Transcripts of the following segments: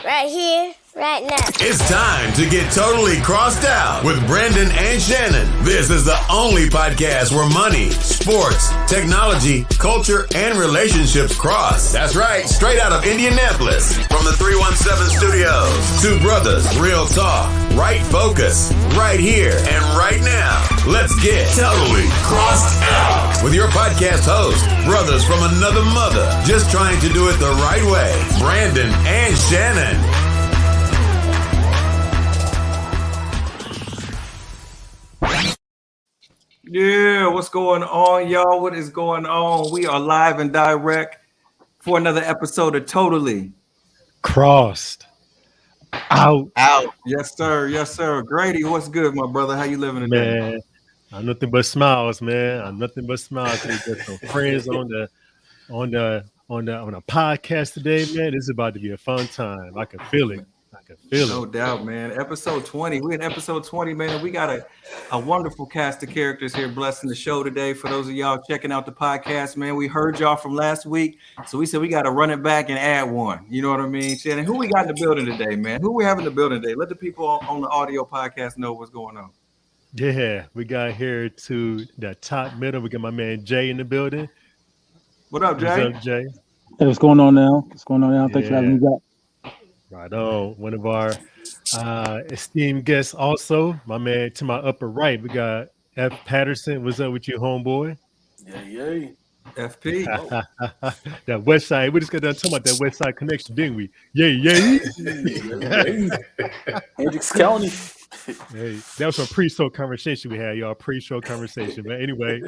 Right here, right now. It's time to get totally crossed out with Brandon and Shannon. This is the only podcast where money, sports, technology, culture, and relationships cross. That's right, straight out of Indianapolis. From the 317 studios. Two brothers, real talk, right focus, right here and right now. Let's get totally crossed out with your podcast host, brothers from another mother, just trying to do it the right way, Brandon and Shannon. Yeah, what's going on, y'all? What is going on? We are live and direct for another episode of Totally Crossed Out. Yes, sir. Yes, sir. Grady, what's good, my brother? How you living today? Man, I'm nothing but smiles, man. I'm nothing but smiles. We got some friends on the podcast today, man. This is about to be a fun time. I can feel it. No doubt, man. Episode 20. We're in episode 20, man. And we got a wonderful cast of characters here blessing the show today. For those of y'all checking out the podcast, man, we heard y'all from last week. So we said we got to run it back and add one. You know what I mean? Shannon, who we got in the building today, man? Who we have in the building today? Let the people on the audio podcast know what's going on. Yeah, we got here to the top middle. We got my man Jay in the building. What up, Jay? What's up, Jay? Hey, what's going on now? Thanks for having me back. Right on. One of our esteemed guests also, my man to my upper right, we got F. Patterson. What's up with you, homeboy? Yay. FP. That West Side. We just got done talking about that West Side connection, didn't we? Yay. Hendricks County. Hey, that was a pre-show conversation we had, y'all. Pre-show conversation. But anyway,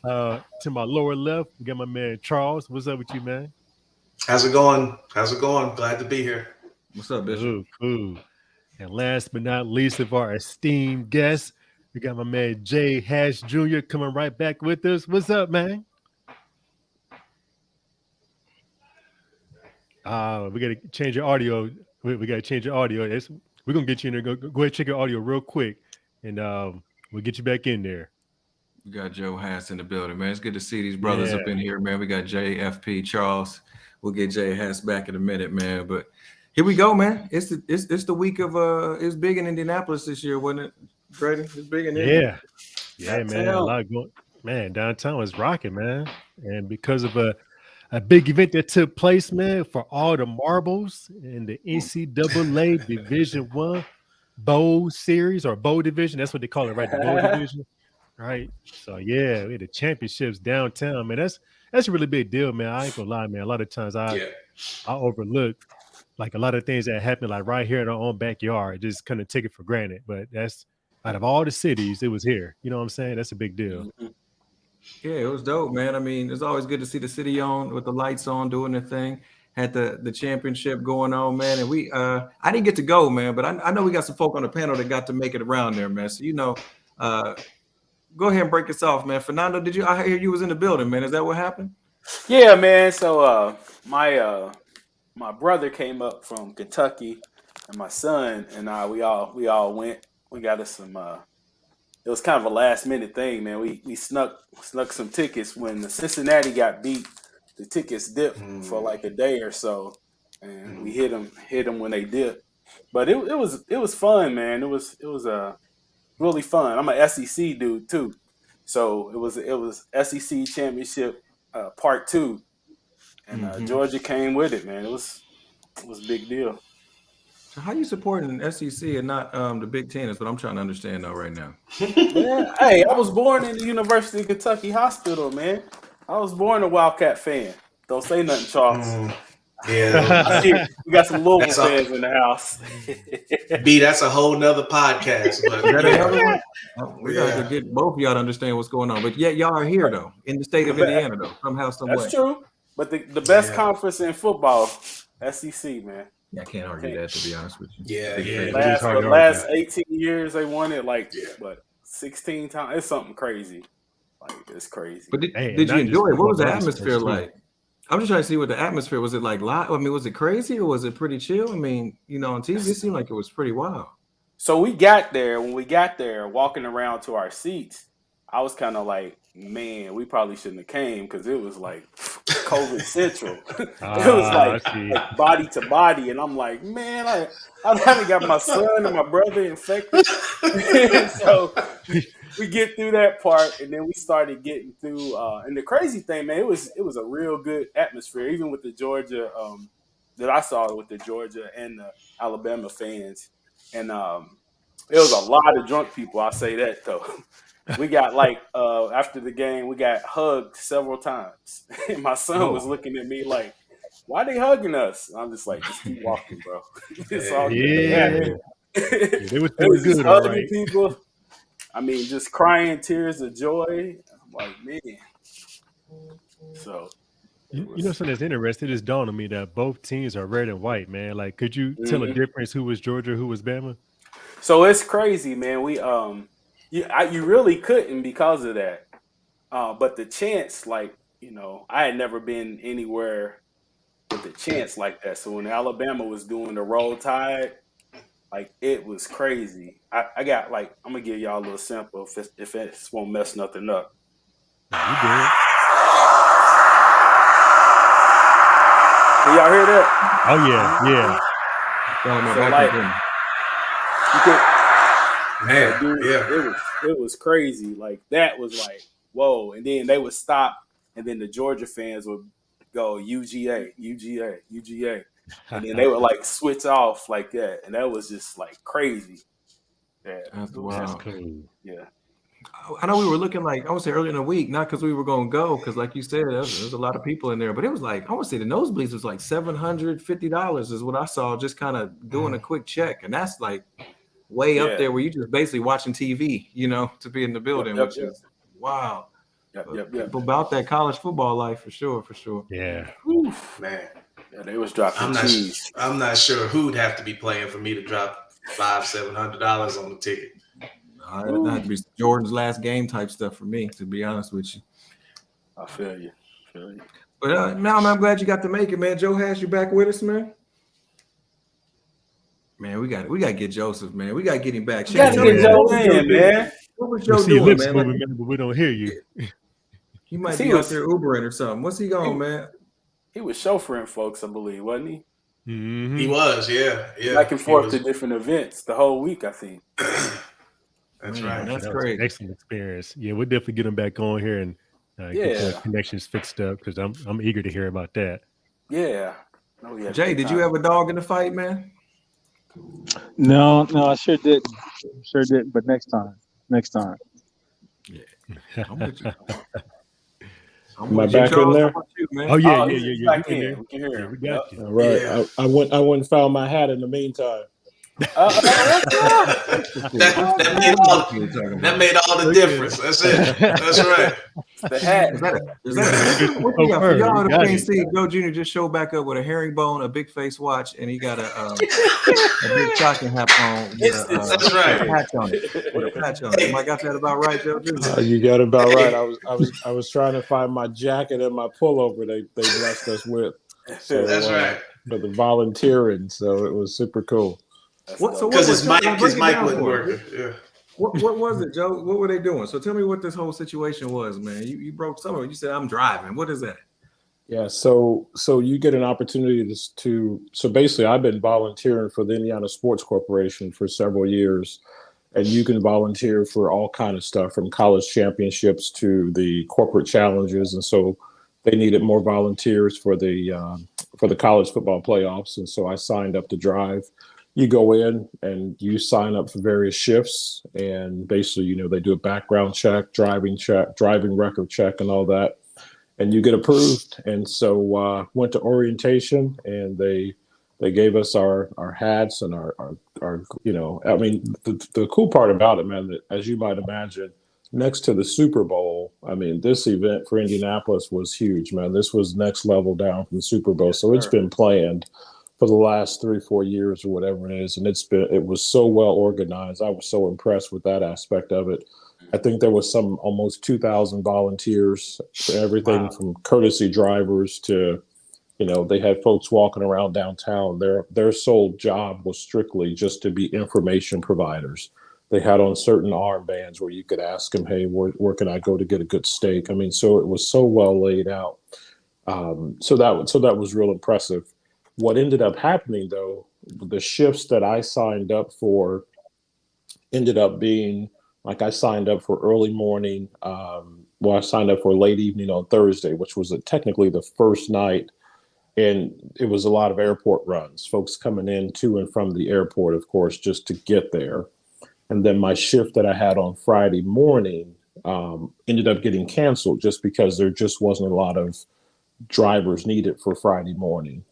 to my lower left, we got my man Charles. What's up with you, man? How's it going? Glad to be here. What's up, Bishop? Cool. And last but not least of our esteemed guests, we got my man Jay Hash Jr. coming right back with us. What's up, man? We got to change your audio. We got to change your audio. We're going to get you in there. Go ahead and check your audio real quick, and we'll get you back in there. We got Joe Hass in the building, man. It's good to see these brothers up in here, man. We got Jay, FP, Charles. We'll get Jay Hass back in a minute, man. But here we go, man. It's the week of it's big in Indianapolis this year, wasn't it, Grady? It's big in Indy. Yeah, man. A lot going. Man, downtown was rocking, man. And because of a big event that took place, man, for all the marbles in the NCAA Division I Bowl Series or Bowl Division. That's what they call it, right? The Bowl Division. Right. So yeah, we had the championships downtown, man. That's a really big deal, man. I ain't gonna lie, man. A lot of times I overlook like a lot of things that happen like right here in our own backyard. Just kind of take it for granted. But that's out of all the cities, it was here. You know what I'm saying? That's a big deal. Yeah, it was dope, man. I mean, it's always good to see the city on with the lights on doing their thing. Had the championship going on, man. And we I didn't get to go, man, but I know we got some folk on the panel that got to make it around there, man. So go ahead and break us off, man. Fernando, I hear you was in the building, man. Is that what happened? Yeah, man. So my brother came up from Kentucky, and my son and I we all went. We got us some. It was kind of a last minute thing, man. We snuck some tickets when the Cincinnati got beat. The tickets dipped for like a day or so, and we hit them when they dipped. But it was fun, man. It was really fun. I'm an SEC dude too, so it was SEC Championship Part 2, and Georgia came with it, man. It was a big deal. So how you supporting SEC and not the Big Ten is what I'm trying to understand though right now. Yeah. Hey, I was born in the University of Kentucky Hospital, man. I was born a Wildcat fan. Don't say nothing, Charles. Yeah. We got some Louisville fans in the house. B, that's a whole nother podcast. But we got to get both of y'all to understand what's going on. But yet y'all are here though, in the state of Indiana though, somehow, some way. That's true. But the best conference in football, SEC, man. Yeah, I can't argue that, to be honest with you. Yeah. The last 18 years they won it 16 times. It's something crazy. Like, it's crazy. But did you enjoy it? What was the atmosphere like? I'm just trying to see what the atmosphere was. It like live? I mean, was it crazy or was it pretty chill? I mean, on TV, it seemed like it was pretty wild. So we got there. When we got there, walking around to our seats, I was kind of like man, we probably shouldn't have came because it was like COVID central. It was like body to body, and I'm like, man, I haven't got my son and my brother infected. So we get through that part, and then we started getting through. And the crazy thing, man, it was a real good atmosphere, even with the Georgia that I saw with the Georgia and the Alabama fans, and it was a lot of drunk people. I'll say that though. We got after the game, we got hugged several times. And my son was looking at me like, why they hugging us? And I'm just like, just keep walking, bro. It's all good. It was feeling good, all right. People, I mean, just crying tears of joy. I'm like, man. So you know something that's interesting? It just dawned on me that both teams are red and white, man. Like, could you tell a difference who was Georgia, who was Bama? So it's crazy, man. We you really couldn't because of that. But the chance, like, you know, I had never been anywhere with a chance like that. So when Alabama was doing the Roll Tide, like, it was crazy. I got like, I'm gonna give y'all a little sample if it won't mess nothing up. You did. Can y'all hear that? Oh yeah. So like, you could. Man, dude, yeah, it was crazy. Like, that was like, whoa. And then they would stop, and then the Georgia fans would go UGA, UGA, UGA, and then they would like switch off like that, and that was just like crazy. Yeah, That's cool. Yeah, I know we were looking like, I would say earlier in the week, not because we were going to go, because like you said, there's a lot of people in there, but it was like, I would say the nosebleeds was like $750 is what I saw, just kind of doing a quick check, and that's like way up there where you just basically watching TV, you know, to be in the building, which is wow. People about that college football life for sure. Yeah. Oof, man. Yeah, they was dropping cheese. I'm not sure who'd have to be playing for me to drop $500-$700 on the ticket. It'd have to be Jordan's last game type stuff for me, to be honest with you. I feel you. But now I'm glad you got to make it, man. Joe Hash, you back with us, man? Man, we got to get Joseph, man. We got to get him back. We got to get Joe in, man. What was Joe doing, man? Moving, man? But we don't hear you. He might be out there Ubering or something. What's he going, man? He was chauffeuring folks, I believe, wasn't he? Mm-hmm. He was, yeah. Back and forth to different events the whole week, I think. That's right. That's that great. Excellent experience. Yeah, we'll definitely get him back on here and get the connections fixed up because I'm eager to hear about that. Yeah. Jay, did you have a dog in the fight, man? No, I sure did. But next time. Yeah. I'm with you. Am I back in there? Oh yeah. We can hear him. We got you. All right. Yeah. I went and found my hat in the meantime. That made all the difference. That's it. That's right. The hat. Is that for y'all that can't see, Joe Jr. just showed back up with a herringbone, a big face watch, and he got a big stocking hat on. That's right. With a patch on it. Am I got that about right, Joe Jr.? You got it about right. I was trying to find my jacket and my pullover they blessed us with. So, that's right. For the volunteering, so it was super cool. Because his mic wasn't working. Yeah. What was it, Joe? What were they doing? So tell me what this whole situation was, man. You broke some of it. You said I'm driving. What is that? Yeah, so you get an opportunity so basically I've been volunteering for the Indiana Sports Corporation for several years, and you can volunteer for all kind of stuff from college championships to the corporate challenges, and so they needed more volunteers for the college football playoffs, and so I signed up to drive. You go in and you sign up for various shifts, and basically, they do a background check, driving record check, and all that, and you get approved. And so went to orientation, and they gave us our hats and our the cool part about it, man, that as you might imagine, next to the Super Bowl, this event for Indianapolis was huge, man. This was next level down from the Super Bowl, so it's been planned for the last 3-4 years or whatever it is. And it was so well organized. I was so impressed with that aspect of it. I think there was almost 2,000 volunteers for everything from courtesy drivers to, they had folks walking around downtown. Their sole job was strictly just to be information providers. They had on certain armbands where you could ask them, hey, where can I go to get a good steak? I mean, so it was so well laid out. So that was real impressive. What ended up happening, though, the shifts that I signed up for ended up being like I signed up for early morning. I signed up for late evening on Thursday, which was technically the first night. And it was a lot of airport runs, folks coming in to and from the airport, of course, just to get there. And then my shift that I had on Friday morning ended up getting canceled just because there just wasn't a lot of drivers needed for Friday morning.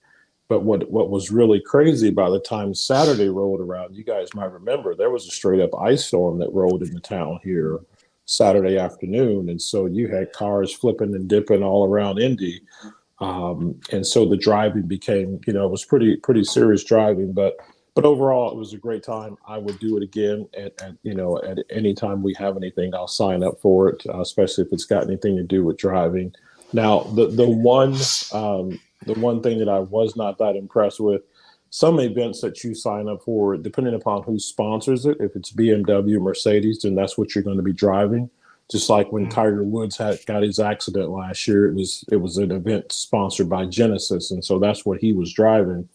But what was really crazy by the time Saturday rolled around, you guys might remember, there was a straight up ice storm that rolled into town here Saturday afternoon. And so you had cars flipping and dipping all around Indy. And so the driving became, it was pretty serious driving, but overall it was a great time. I would do it again at any time we have anything, I'll sign up for it, especially if it's got anything to do with driving. Now, the one thing that I was not that impressed with, some events that you sign up for, depending upon who sponsors it, if it's BMW, Mercedes, then that's what you're going to be driving. Just like when Tiger Woods got his accident last year, it was an event sponsored by Genesis, and so that's what he was driving.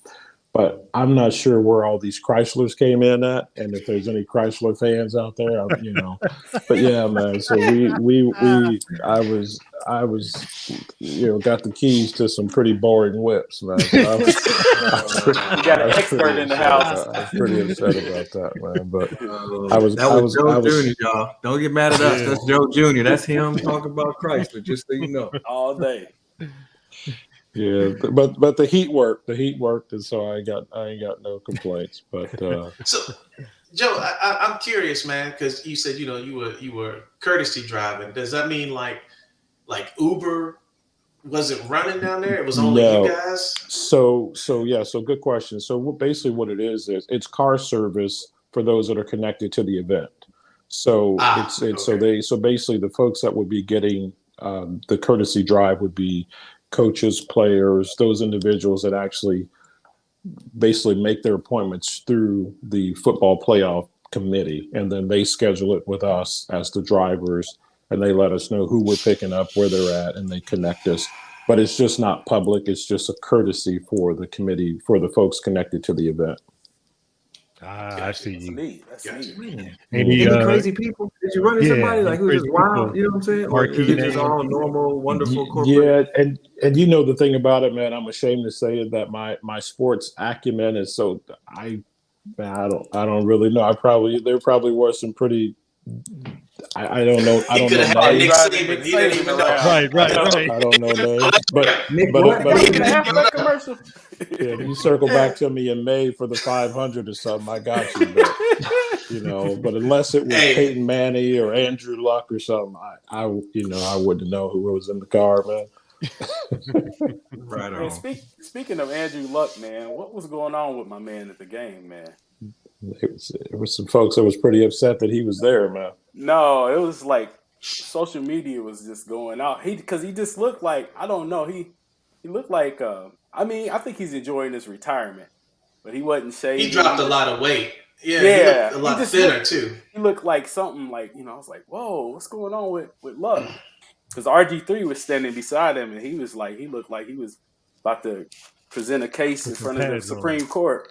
But I'm not sure where all these Chryslers came in at, and if there's any Chrysler fans out there, But yeah, man. So I was got the keys to some pretty boring whips, man. So you got an expert in the house. I was pretty upset about that, man. But that was Joe Jr., y'all. Don't get mad at us. That's Joe Jr. That's him talking about Chrysler, just so you know. All day. Yeah, but the heat worked, and so I ain't got no complaints. But so, Joe, I'm curious, man, because you said you were courtesy driving. Does that mean like Uber wasn't running down there? It was only you guys. So good question. So basically, what it is it's car service for those that are connected to the event. So okay. So basically the folks that would be getting the courtesy drive would be coaches, players, those individuals that actually basically make their appointments through the football playoff committee, and then they schedule it with us as the drivers, and they let us know who we're picking up, where they're at, and they connect us. But it's just not public. It's just a courtesy for the committee, for the folks connected to the event. I see you. That's neat. Any crazy people? Did you run into somebody like who was just wild? You know what I'm saying? Or is it just all normal, wonderful corporate? Yeah, and the thing about it, man, I'm ashamed to say it, that my sports acumen is so I don't really know. There probably were some pretty. I don't know. I don't know. Nick Saban. He didn't even know. Right. I don't know names, but commercial. Yeah, if you circle back to me in May for the 500 or something, I got you. But, but unless it was Peyton Manning or Andrew Luck or something, I wouldn't know who was in the car, man. Right on. Man, speaking of Andrew Luck, man, what was going on with my man at the game, man? It was some folks that was pretty upset that he was there, man. No, it was like social media was just going out. Because he just looked like, I don't know, he looked like I think he's enjoying his retirement, but he wasn't shaving. He dropped a lot of weight. Yeah. He looked a lot thinner too. He looked like something like, I was like, whoa, what's going on with Luck? Because RG3 was standing beside him, and he looked like he was about to present a case in front of the Supreme Court.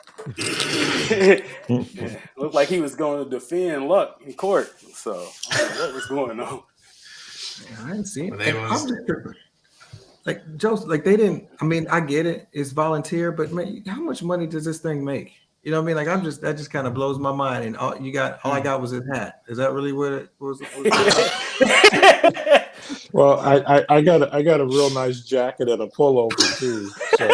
Looked like he was going to defend Luck in court. So I don't know what was going on. I didn't see it. Like Joe, like they didn't. I mean, I get it; it's volunteer, but man, how much money does this thing make? You know what I mean? Like that just kind of blows my mind. And all I got was his hat. Is that really what it was? Well, I got a real nice jacket and a pullover too. So,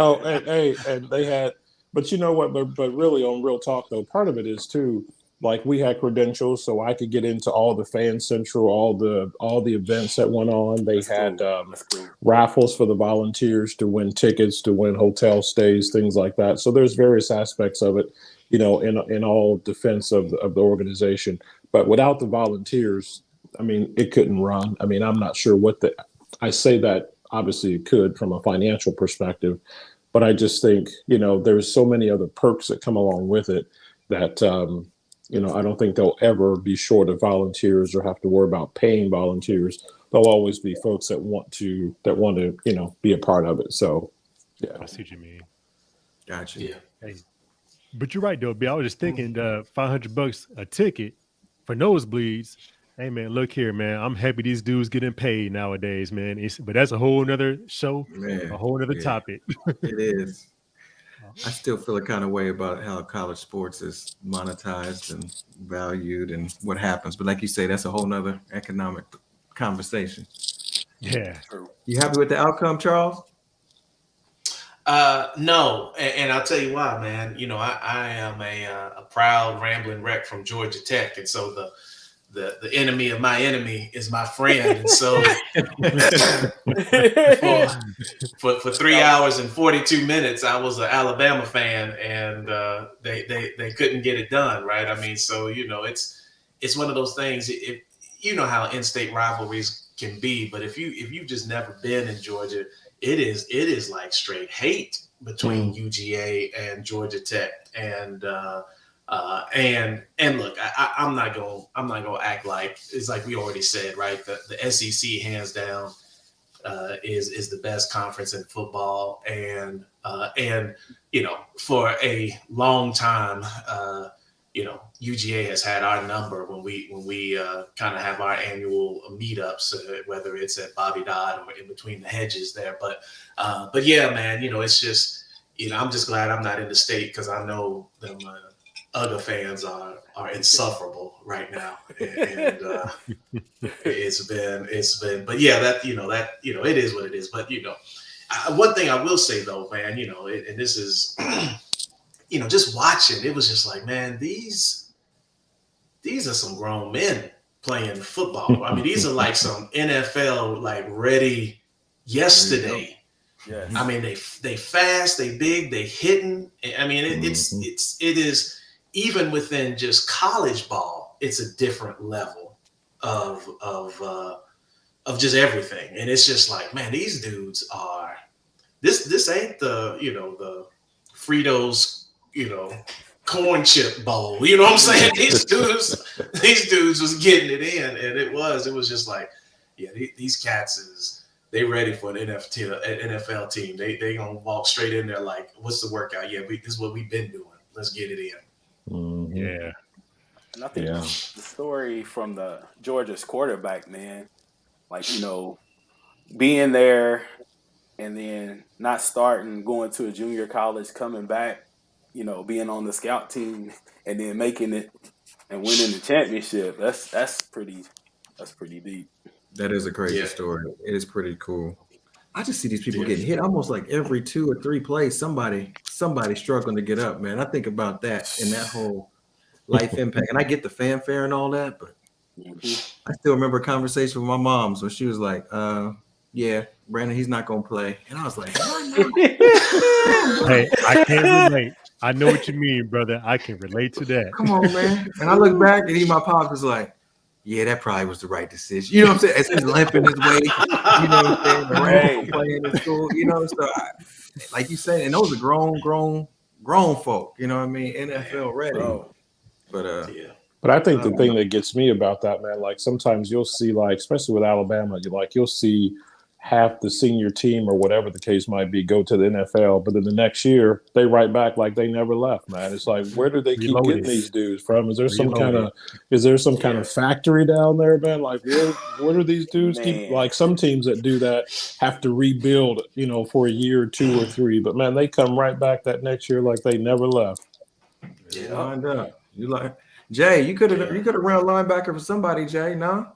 okay. And they had, but you know what? But really, on real talk though, part of it is too. Like we had credentials, so I could get into all the Fan Central, all the events that went on. They had raffles for the volunteers to win tickets, to win hotel stays, things like that. So there's various aspects of it, in all defense of the organization. But without the volunteers, I mean, it couldn't run. I mean, I'm not sure I say that obviously it could from a financial perspective, but I just think, there's so many other perks that come along with it that, I don't think they'll ever be short of volunteers or have to worry about paying volunteers. There'll always be folks that want to, be a part of it. So, yeah. I see what you mean. Gotcha. Yeah. Hey, but you're right though, B. I was just thinking, $500 a ticket for nosebleeds. Hey man, look here, man. I'm happy these dudes getting paid nowadays, man. But that's a whole nother show, Man, a whole nother topic. It is. I still feel a kind of way about how college sports is monetized and valued and what happens. But like you say, that's a whole nother economic conversation. Yeah. You happy with the outcome, Charles? No, and I'll tell you why, man. I am a proud rambling wreck from Georgia Tech, and so the enemy of my enemy is my friend, and so for 3 hours and 42 minutes, I was an Alabama fan, and they couldn't get it done, right? I mean, so it's one of those things. If you know how in-state rivalries can be, but if you've just never been in Georgia, it is like straight hate between UGA and Georgia Tech, and look, I'm not gonna act like it's like we already said, right? The SEC hands down is the best conference in football, and for a long time, UGA has had our number when we kind of have our annual meetups, whether it's at Bobby Dodd or in between the hedges there. But yeah, man, it's just, I'm just glad I'm not in the state, because I know them other fans are insufferable right now, and it's been. But yeah, that it is what it is. But one thing I will say though, man, and this is. Just watching, it was just like, man, these are some grown men playing football. I mean, these are like some NFL like ready yesterday. Yes. I mean, they fast, they big, they hitting. I mean, it is even within just college ball, it's a different level of just everything. And it's just like, man, these dudes are this ain't the Fritos, corn chip bowl. You know what I'm saying? These dudes was getting it in, and it was just like, yeah, these cats they ready for an NFL team. They gonna walk straight in there like, what's the workout? Yeah, this is what we've been doing. Let's get it in. Mm-hmm. Yeah. And I think the story from the Georgia's quarterback, man, like, being there and then not starting, going to a junior college, coming back, being on the scout team and then making it and winning the championship. That's pretty deep. That is a crazy story. It is pretty cool. I just see these people getting hit almost like every 2 or 3 plays. Somebody struggling to get up, man. I think about that and that whole life impact. And I get the fanfare and all that, but I still remember a conversation with my mom's when she was like, yeah, Brandon, he's not gonna play. And I was like, hey, I can't relate. I know what you mean, brother. I can relate to that. Come on, man. And I look back and my pops was like, yeah, that probably was the right decision. You know what I'm saying? As he's limping his way, you know what I'm saying? Playing in school, so like you said, and those are grown folk, you know what I mean? NFL ready. But I think the thing that gets me about that, man, like sometimes you'll see, like, especially with Alabama, you'll see half the senior team or whatever the case might be go to the NFL, but then the next year they right back like they never left, man. It's like, where do they keep getting these dudes from? Is there some kind of factory down there, man? Like, where do these dudes keep? Like, some teams that do that have to rebuild, for a year or 2 or 3, but man, they come right back that next year like they never left. Yeah, lined up. You like Jay? You could have run linebacker for somebody, Jay. No.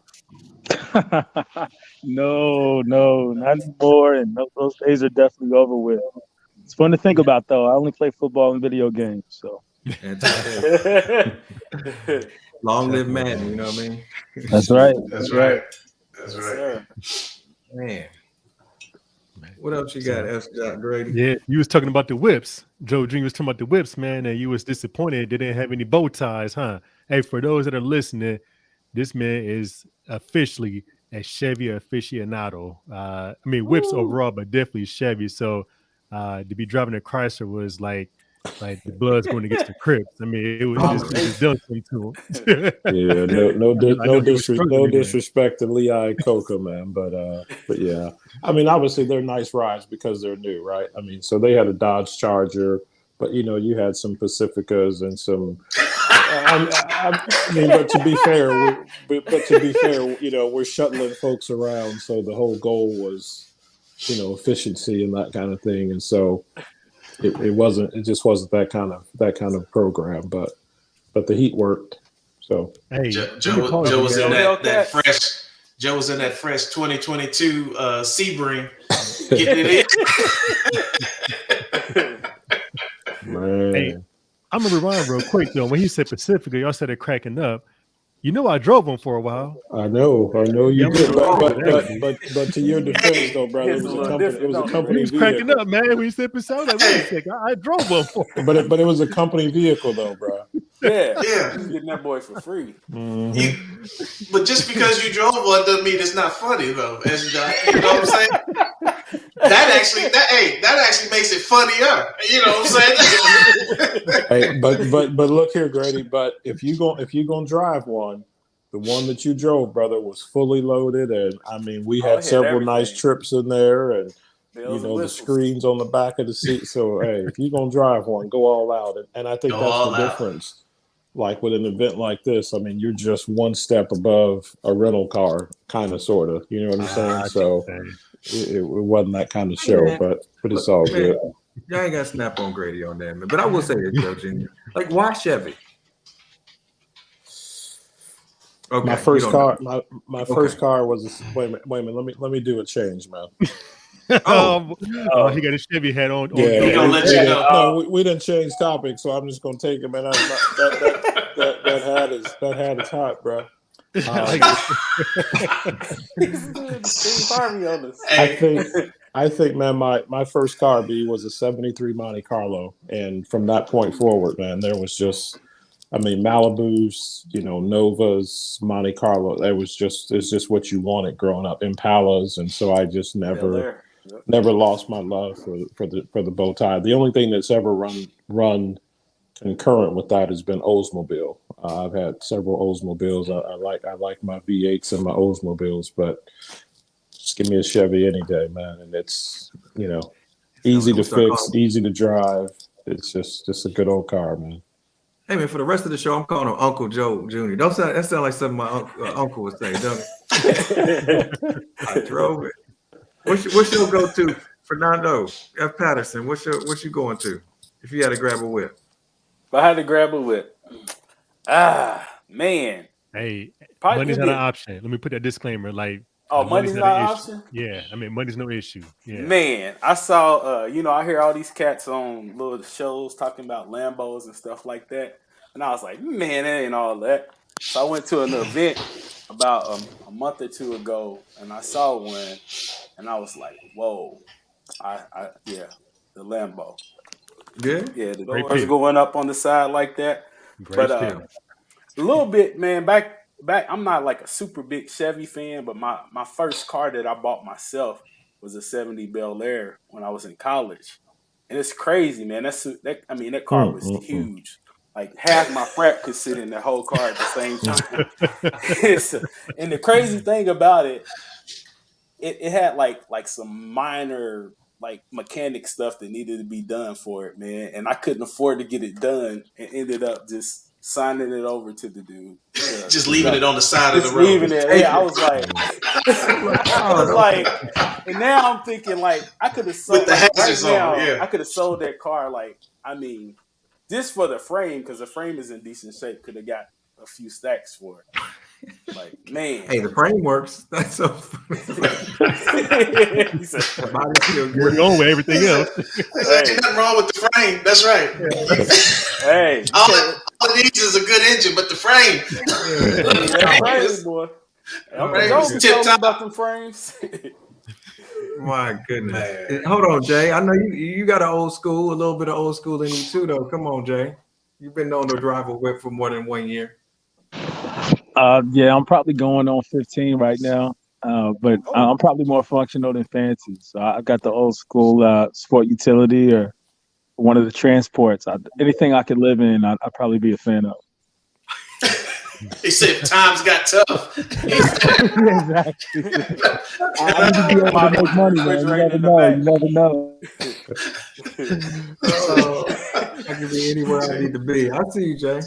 No, not anymore. And those days are definitely over with. It's fun to think about, though. I only play football and video games, so. Long live Madden, you know what I mean? That's right. That's right. That's right. Man. What else you got, Grady? Yeah, you was talking about the whips. Joe Dream was talking about the whips, man, and you was disappointed they didn't have any bow ties, huh? Hey, for those that are listening, this man is officially a Chevy aficionado. Whips overall, but definitely Chevy. So to be driving a Chrysler was like like the Bloods going against the Crips. I mean, it was done to him. Yeah, no disrespect to Lehigh and Coca, man, but yeah, I mean, obviously they're nice rides because they're new, right? I mean, so they had a Dodge Charger, but you had some Pacificas and some. I mean, but to be fair, we're shuttling folks around, so the whole goal was, efficiency and that kind of thing, and so it just wasn't that kind of program, but the heat worked. So hey, Joe was in that fresh. Joe was in that fresh 2022 Sebring, getting it in. Man. Hey, I'm gonna rewind real quick though. When he said Pacifica, y'all started cracking up. I drove one for a while. I know you did, but to your defense, though, brother, it was a company. He was cracking up, man. When he said Pacifica, like, wait a second, I drove one for him. But it was a company vehicle, though, bro. Yeah. He's getting that boy for free. Mm-hmm. But just because you drove one doesn't mean it's not funny, though. As you know what I'm saying? That actually makes it funnier. You know what I'm saying? Hey, but look here, Grady. But if you gonna drive one, the one that you drove, brother, was fully loaded, and I mean, we had several nice trips in there, and the screens on the back of the seat. So hey, if you're gonna drive one, go all out, and I think that's the difference. Like with an event like this, I mean, you're just one step above a rental car, kind of, sort of. You know what I'm saying? So it wasn't that kind of show, but it's all good. Y'all ain't got to snap on Grady on that, man. But I will say this, Joe Jr. Like, why Chevy? Okay, my first car was wait a minute. Let me do a change, man. He got a Chevy hat on. Yeah, we gonna let you know. No, we didn't change topics, so I'm just gonna take it, man. That hat is hot, bro. I think, man, my first car was a '73 Monte Carlo, and from that point forward, man, there was just, I mean, Malibus, Novas, Monte Carlo. It's just what you wanted growing up, Impalas, and so I just never lost my love for the bow tie. The only thing that's ever run concurrent with that has been Oldsmobile. I've had several Oldsmobiles. I like my V8s and my Oldsmobiles, but just give me a Chevy any day, man. And it's easy to fix, easy to drive. It's just a good old car, man. Hey man, for the rest of the show, I'm calling him Uncle Joe Jr. That sound like something my uncle would say, doesn't it? I drove it. What's your go-to, Fernando F. Patterson? What you going to if you had to grab a whip? If I had to grab a whip, man. Hey, money's not an option. Let me put that disclaimer. Like, money's not an option? Yeah, I mean, money's no issue. Yeah. Man, I saw, I hear all these cats on little shows talking about Lambos and stuff like that. And I was like, man, that ain't all that. So I went to an event about a month or two ago, and I saw one, and I was like, whoa. The Lambo. Yeah? Yeah, the doors going up on the side like that. But a little bit, man, back, I'm not like a super big Chevy fan, but my first car that I bought myself was a 70 Bel Air when I was in college. And it's crazy, man. That car was huge. Like half my frat could sit in that whole car at the same time. And the crazy thing about it had like some minor like mechanic stuff that needed to be done for it, man. And I couldn't afford to get it done and ended up just signing it over to the dude. Yeah. Just leaving it on the side of the road. Leaving it. Yeah, I was like, and now I'm thinking like I could have sold I could have sold that car. Like, I mean, just for the frame, because the frame is in decent shape, could have got a few stacks for it. Like, man. Hey, the frame works. That's so funny. We're going with everything else. There's nothing wrong with the frame. That's right. Hey. All it needs is a good engine, but the frame. That frame, boy. Don't tell me about them frames. My goodness. Man. Hold on, Jay. I know you got a little bit of old school in you too, though. Come on, Jay. You've been known to drive a whip for more than 1 year. Yeah, I'm probably going on 15 right now, but I'm probably more functional than fancy. So I got the old school sport utility or one of the transports. Anything I could live in, I'd probably be a fan of. He said times got tough. Exactly. I need to be able to make money, man. You never know. You never know. I can be anywhere I need to be. I see you, Jay.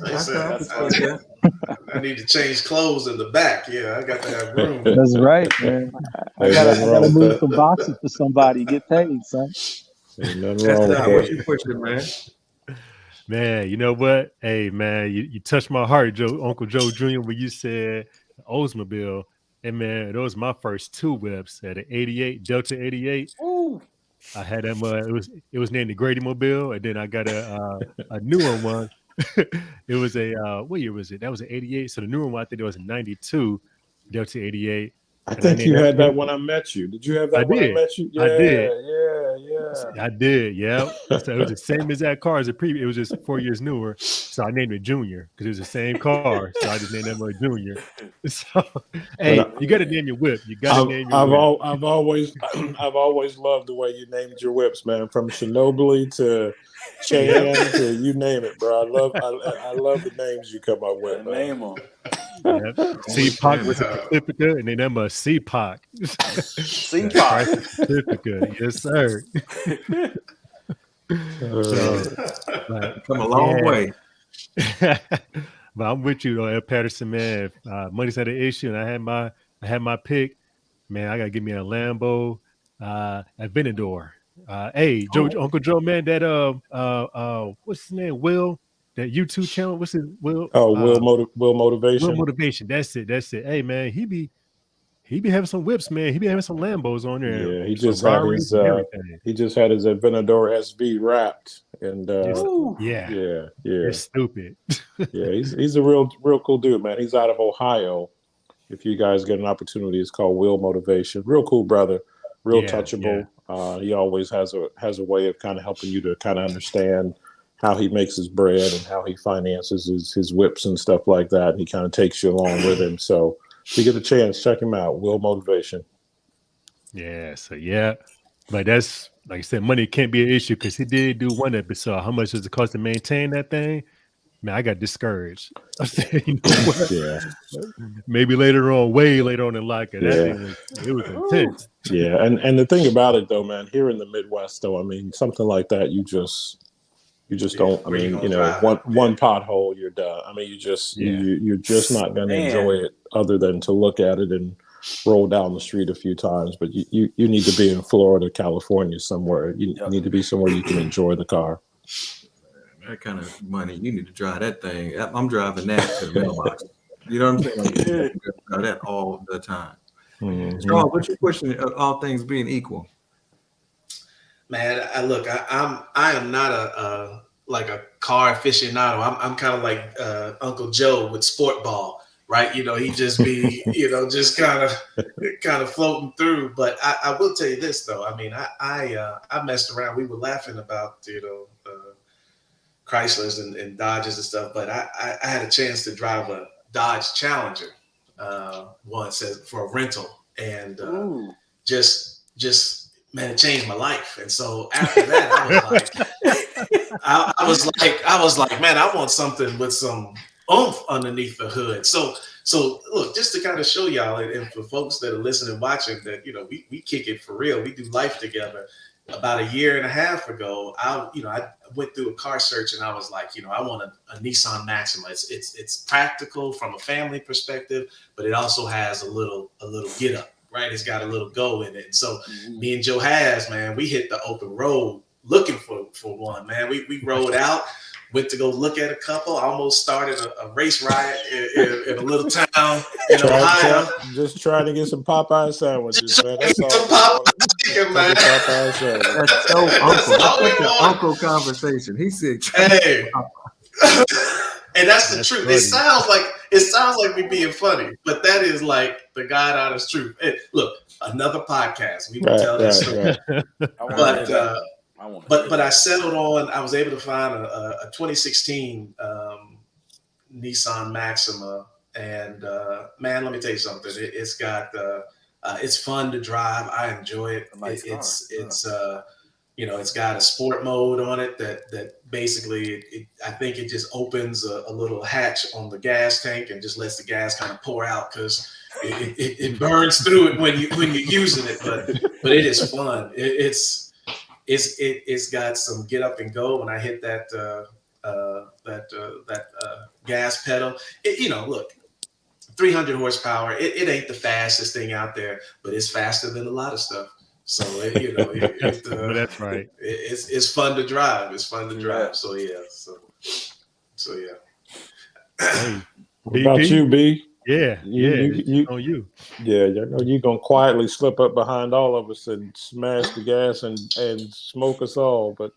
I need to change clothes in the back. Yeah, I got to have room. That's right, man. I gotta move some boxes for somebody. Get paid, son. Ain't nothing wrong with What you pushing, man? Man, you know what? Hey, man, you touched my heart, Uncle Joe Jr., when you said Oldsmobile. Hey, man, those my first two whips at an 88, Delta 88. Ooh. I had them. It was named the Grady Mobile, and then I got a newer one. It was what year was it? That was an 88. So the newer one, I think it was a 92 Delta 88. I think you had that when I met you. Did you have that when I met you? Yeah, I did. Yeah. I did. Yeah. So it was the same exact car as the previous. It was just 4 years newer. So I named it Junior because it was the same car. So I just named that one Junior. So hey, you got to name your whip. You got to name your whip. I've always loved the way you named your whips, man. From Ginobili to Chan to you name it, bro. I love the names you come up with. Name them. Yep. CPOC was a Pacifica, and then them a CPOC. CPOC. Pacifica, yes, sir. Come a long way. But I'm with you, though, Ed Patterson, man. If money's not an issue, and I had my pick, man. I gotta give me a Lambo, a Venador. Hey, Uncle Joe, man. That what's his name? Will. That YouTube channel, what's his Will? Will Motivation. Will Motivation. That's it. Hey, man, he be having some whips, man. He be having some Lambos on there. Yeah, he just had his Venador SV wrapped, and yeah, it's stupid. Yeah, he's a real cool dude, man. He's out of Ohio. If you guys get an opportunity, it's called Will Motivation. Real cool brother, real touchable. Yeah. He always has a way of kind of helping you to kind of understand how he makes his bread and how he finances his whips and stuff like that. And he kind of takes you along with him. So if you get a chance, check him out. Will Motivation. Yeah. So but that's, like I said, money can't be an issue because he did do one episode. How much does it cost to maintain that thing? Man, I got discouraged. I said, you know what? Yeah. Maybe way later on in life, it was intense. Yeah, and the thing about it though, man, here in the Midwest though, I mean, something like that, you just don't. I mean, one pothole, you're done. I mean, you're just not going to enjoy it, other than to look at it and roll down the street a few times. But you need to be in Florida, California, somewhere. You need to be somewhere you can enjoy the car. That kind of money, you need to drive that thing. I'm driving that to the mailbox. You know what I'm saying? You drive that all the time. Mm-hmm. Charles, what you pushing? All things being equal. Man, I am not a car aficionado. I'm kind of like Uncle Joe with sport ball, right? You know, he just be, just kind of floating through. But I will tell you this though. I mean, I messed around. We were laughing about Chryslers and Dodges and stuff, but I had a chance to drive a Dodge Challenger once for a rental, and just man, it changed my life. And so after that, I was like, man, I want something with some oomph underneath the hood. So look, just to kind of show y'all, and for folks that are listening and watching, that we kick it for real. We do life together. About a year and a half ago, I went through a car search, and I was like, I want a Nissan Maxima. It's practical from a family perspective, but it also has a little get up, right? It's got a little go in it. And so me and Joe man, we hit the open road looking for one, man. We rode out, went to go look at a couple, almost started a race riot in a little town in Ohio. Just trying to get some Popeye sandwiches, man. That's all. Some Popeye, man. That's so uncle. That's an uncle conversation. He said, "Hey," and that's the truth. Funny. It sounds like we being funny, but that is like the God honest truth. And look, another podcast. We will tell that story. But I settled on. I was able to find a 2016 Nissan Maxima, and man, let me tell you something. It's got it's fun to drive. I enjoy it. it's got a sport mode on it that basically I think it just opens a little hatch on the gas tank and just lets the gas kind of pour out because it burns through it when you're using it. But it is fun. It's got some get up and go when I hit that gas pedal. Look, 300 horsepower. It ain't the fastest thing out there, but it's faster than a lot of stuff. So that's right. It's fun to drive. It's fun to drive. So yeah. So yeah. Hey, what about you, B? Yeah, you on you. Yeah, you're gonna quietly slip up behind all of us and smash the gas and smoke us all. But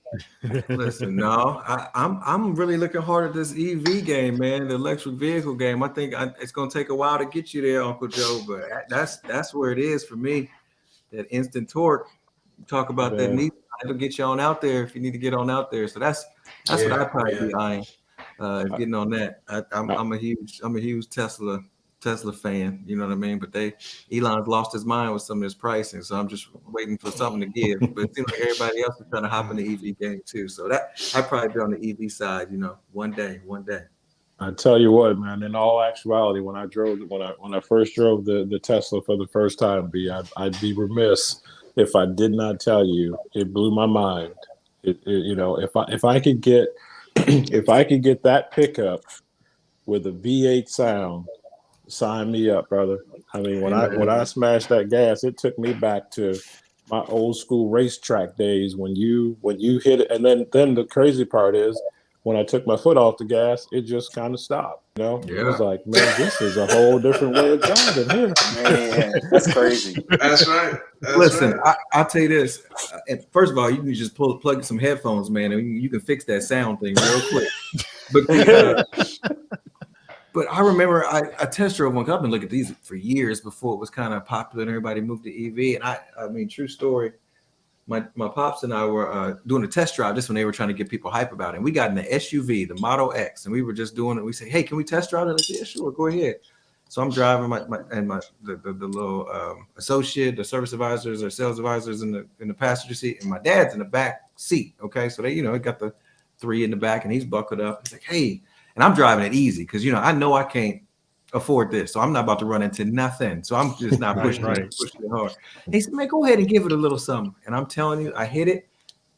listen, no, I'm really looking hard at this EV game, man, the electric vehicle game. I think it's gonna take a while to get you there, Uncle Joe, but that's where it is for me. That instant torque. Talk about that need. It'll get you on out there if you need to get on out there. So that's what I'd probably be eyeing, getting on that. I'm a huge Tesla fan. You know what I mean? But Elon's lost his mind with some of his pricing. So I'm just waiting for something to give. But it seems like everybody else is trying to hop in the EV game too. So I'd probably be on the EV side. One day. I tell you what, man. In all actuality, when I first drove the Tesla for the first time, I'd be remiss if I did not tell you it blew my mind. If I could get that pickup with a V8 sound, sign me up, brother. I mean, when I smashed that gas, it took me back to my old school racetrack days when you hit it, and then the crazy part is, when I took my foot off the gas, it just kind of stopped. It was like, man, this is a whole different way of driving here. Man, that's crazy. That's right. Listen, right. I'll tell you this. First of all, you can just plug some headphones, man, and you can fix that sound thing real quick. But I remember I test drove one. I've been looking at these for years before it was kind of popular and everybody moved to EV. And I mean, true story. My pops and I were doing a test drive just when they were trying to get people hype about it. And we got in the SUV, the Model X, and we were just doing it. We say, hey, can we test drive it? Like, yeah, sure, go ahead. So I'm driving the little associate, the service advisors or sales advisors in the passenger seat, and my dad's in the back seat. Okay, so they got the three in the back, and he's buckled up. He's like, hey, and I'm driving it easy because I know I can't afford this, so I'm not about to run into nothing. So I'm just not pushing it hard. And he said, man, go ahead and give it a little something. And I'm telling you, I hit it,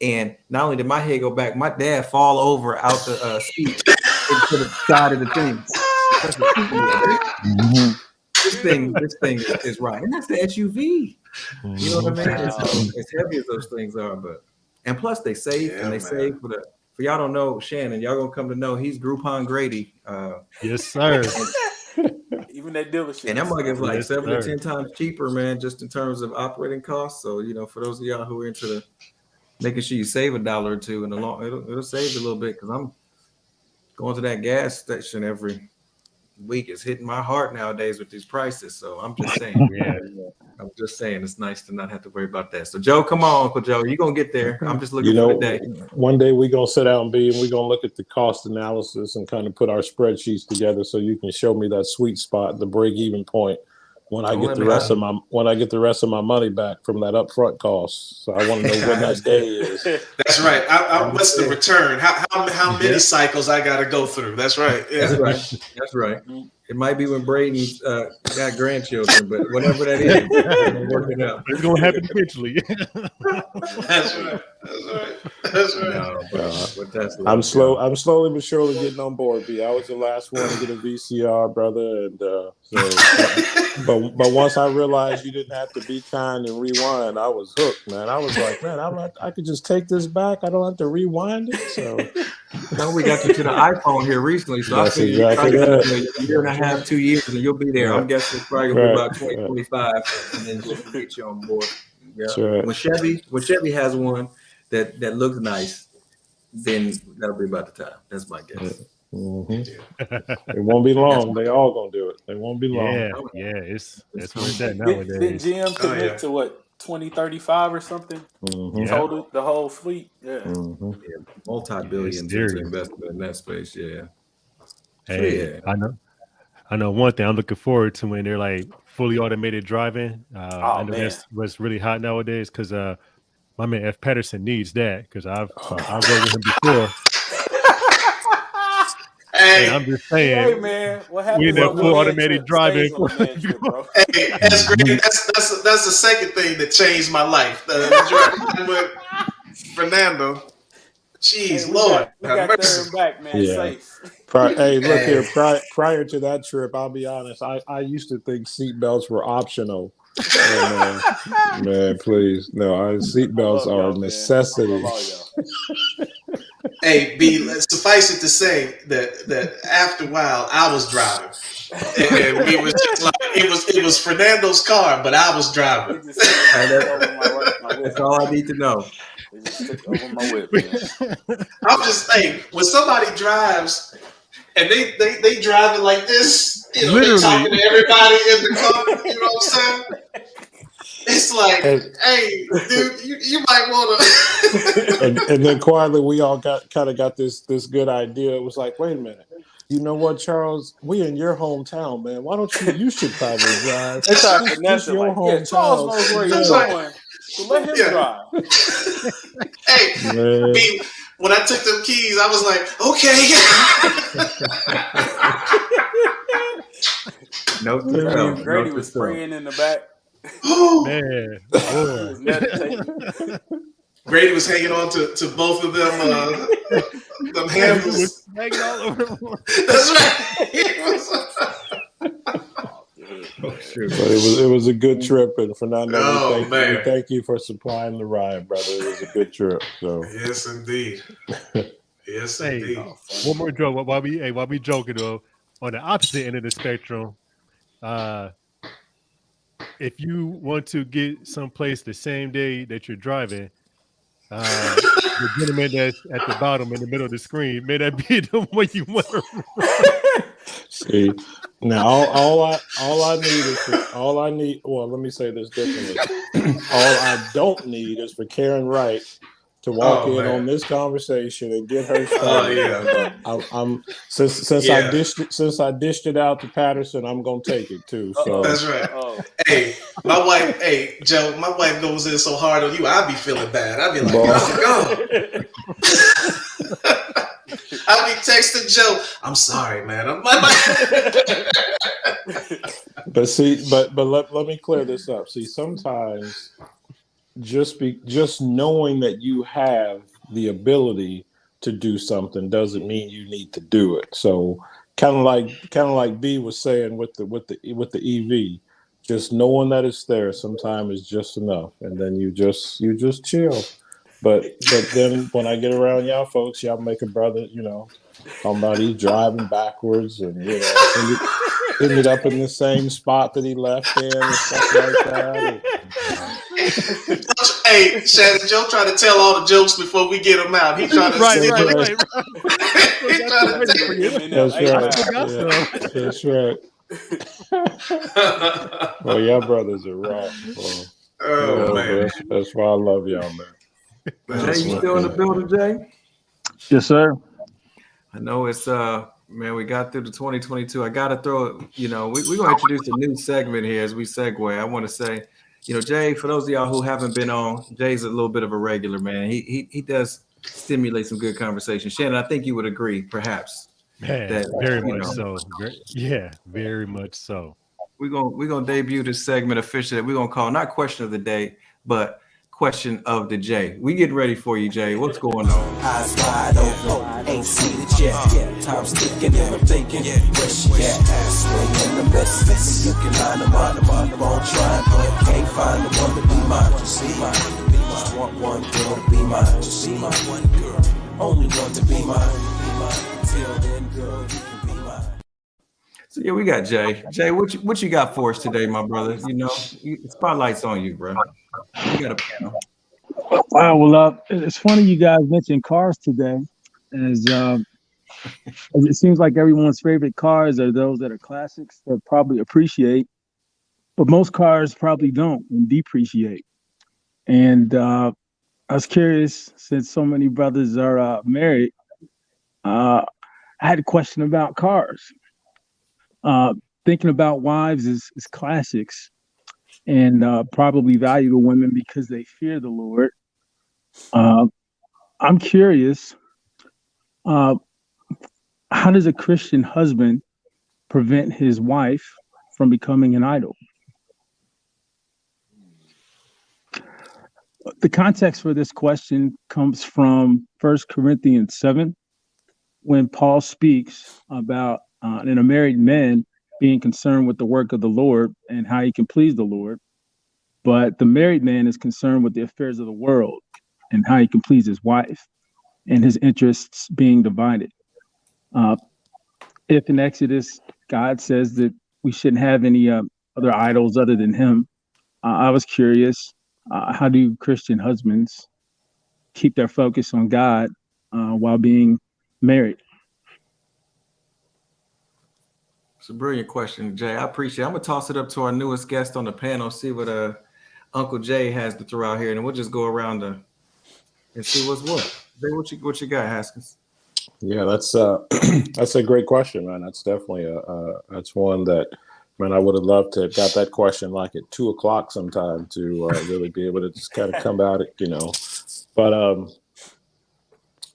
and not only did my head go back, my dad fall over out the seat into the side of the thing. This thing is right, and that's the SUV. You know what I mean? As heavy as those things are, and plus they save save for y'all don't know Shannon. Y'all gonna come to know he's Groupon Grady. Yes, sir. Even that dealership. And that might get like 7 to 10 times cheaper, man, just in terms of operating costs. So, for those of y'all who are into making sure you save $1 or $2 in the long, it'll save you a little bit because I'm going to that gas station every week. It's hitting my heart nowadays with these prices. So I'm just saying, I'm just saying it's nice to not have to worry about that. So Joe, come on, Uncle Joe, you're going to get there. I'm just looking for the day. One day we're going to sit down and we're going to look at the cost analysis and kind of put our spreadsheets together so you can show me that sweet spot, the break-even point when I get the rest of my money back from that upfront cost. So I want to know when that day is. That's right. What's the return? How many cycles I got to go through? That's right. Yeah. That's right. It might be when Braden's got grandchildren, but whatever that is, we'll work it out. It's gonna happen eventually. That's right. No, I'm slowly but surely getting on board. B. I was the last one to get a VCR, brother, and but once I realized you didn't have to be kind and rewind, I was hooked, man. I was like, man, I could just take this back. I don't have to rewind it. So no, we got you to the iPhone here recently, so that's I think exactly a year and a half, 2 years, and you'll be there. I'm guessing it's probably gonna be about 2025, and then we'll get you on board. Yeah. Right. When Chevy has one that looks nice, then that'll be about the time. That's my guess. Mm-hmm. It won't be long. They all gonna do it. They won't be long. Yeah. That's where it's at nowadays. Did GM commit to what 2035 or something? Mm-hmm. Total the whole fleet. Yeah. Mm-hmm. Multi-billions into investment in that space. Yeah. Hey, I know one thing I'm looking forward to when they're like fully automated driving. I know that's what's really hot nowadays because my man F. Patterson needs that because I've worked with him before. Hey, and I'm just saying, hey man, what happens? we in that full automatic driving. Bro. Hey, that's great. That's the second thing that changed my life. With Fernando. Jeez, Hey, Lord, we got mercy. there and back, man. Yeah. Safe. Hey, look here. Prior to that trip, I'll be honest. I used to think seatbelts were optional. Man, please, no. Seatbelts are a necessity. Hey, B. Suffice it to say that after a while, I was driving, and we was just like it was Fernando's car, but I was driving. That's all I need to know. They just took over my whip, man. I'm just saying, when somebody drives and they driving like this, you know, they talking to everybody in the car, you know what I'm saying? It's like, hey, dude, you might want to. and then quietly, we all got this good idea. It was like, wait a minute. You know what, Charles? We in your hometown, man. Why don't you should probably drive. They started finessing like, Charles knows where he's going. So let him drive. Hey, B, when I took them keys, I was like, okay. Nope. Grady was praying in the back. Man, Grady was hanging on to both of them handles. Hanging all over them. That's right. It was a good trip, and Fernando, thank you for supplying the ride, brother. It was a good trip. So yes, indeed. Yes, indeed. One more joke. While we joking though, on the opposite end of the spectrum, if you want to get someplace the same day that you're driving, the gentleman that's at the bottom in the middle of the screen, may that be the one you want to see. Now all I need. Well, let me say this differently. All I don't need is for Karen Wright to walk on this conversation and get her started. I'm since I dished it out to Patterson, I'm gonna take it too. So that's right. Hey, my wife. Hey, Joe, my wife goes in so hard on you. I'd be feeling bad. I'd be like, go. I'll be texting Joe. I'm sorry, man. But let me clear this up. See, sometimes just knowing that you have the ability to do something doesn't mean you need to do it. So kind of like B was saying with the EV, just knowing that it's there sometimes is just enough, and then you just chill. But then when I get around y'all folks, y'all make a brother, talking about he's driving backwards and ended up in the same spot that he left in and stuff like that. Hey, Shannon, Joe trying to tell all the jokes before we get him out. He trying to That's right. Well, y'all brothers are rough. Man. That's why I love y'all, man. Jay, you still in the building, Jay? Yes, sir. I know it's man, we got through the 2022. I gotta throw, we're gonna introduce a new segment here as we segue. I want to say, Jay, for those of y'all who haven't been on, Jay's a little bit of a regular, man. He does stimulate some good conversation. Shannon, I think you would agree, perhaps. Man, that, very much so. Very much so. We're gonna debut this segment officially. We're gonna call not question of the day, but question of the Jay. We getting ready for you, Jay. What's going on? Eyes wide open, ain't seen it yet. Time's ticking and I'm thinking, where she at? Swinging the best. You can line them up, keep on trying, but can't find the one to be mine. Just want one girl to be mine. Just one girl, only one to be mine. Till then, girl, you can be mine. So yeah, we got Jay. Jay, what you got for us today, my brother? Spotlight's on you, bro. You got a panel. Wow, well, it's funny you guys mentioned cars today, as it seems like everyone's favorite cars are those that are classics that probably appreciate, but most cars probably don't and depreciate. And I was curious, since so many brothers are married, I had a question about cars. Thinking about wives is classics, and probably value to women because they fear the Lord. I'm curious. Uh, how does a Christian husband prevent his wife from becoming an idol? The context for this question comes from 1 Corinthians 7, when Paul speaks about in a married man being concerned with the work of the Lord and how he can please the Lord. But the married man is concerned with the affairs of the world and how he can please his wife, and his interests being divided. If in Exodus, God says that we shouldn't have any other idols other than him, I was curious, how do Christian husbands keep their focus on God while being married? It's a brilliant question, Jay. I appreciate it. I'm going to toss it up to our newest guest on the panel, see what Uncle Jay has to throw out here, and we'll just go around and see what's what. Jay, what you got, Haskins? Yeah, that's that's a great question, man. That's definitely that's one that, man, I would have loved to have got that question like at 2:00 sometime to really be able to just kind of come out, But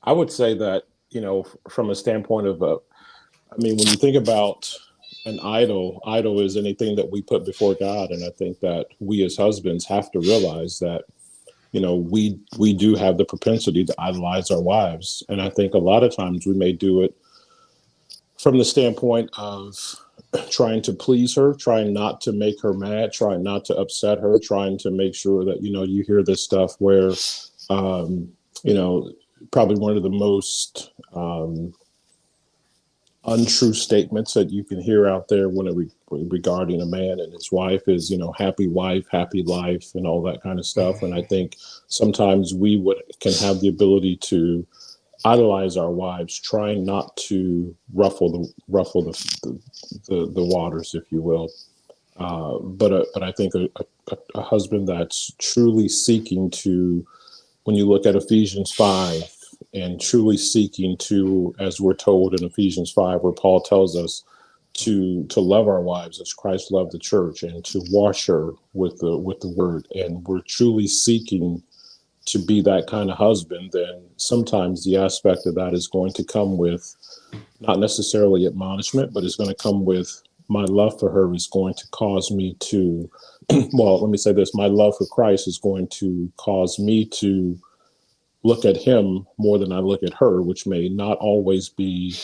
I would say that, from a standpoint of, when you think about an idol is anything that we put before God, and I think that we as husbands have to realize that, we do have the propensity to idolize our wives. And I think a lot of times we may do it from the standpoint of trying to please her, trying not to make her mad, trying not to upset her, trying to make sure that, you hear this stuff where, probably one of the most untrue statements that you can hear out there regarding a man and his wife is, happy wife, happy life, and all that kind of stuff. And I think sometimes we can have the ability to idolize our wives, trying not to ruffle the waters, if you will. But I think a husband that's truly seeking to, when you look at Ephesians 5, and truly seeking to, as we're told in Ephesians 5, where Paul tells us to love our wives as Christ loved the church, and to wash her with the word, and we're truly seeking to be that kind of husband, then sometimes the aspect of that is going to come with not necessarily admonishment, but it's going to come with, my love for her is going to cause me to, well, let me say this, my love for Christ is going to cause me to look at him more than I look at her, which may not always make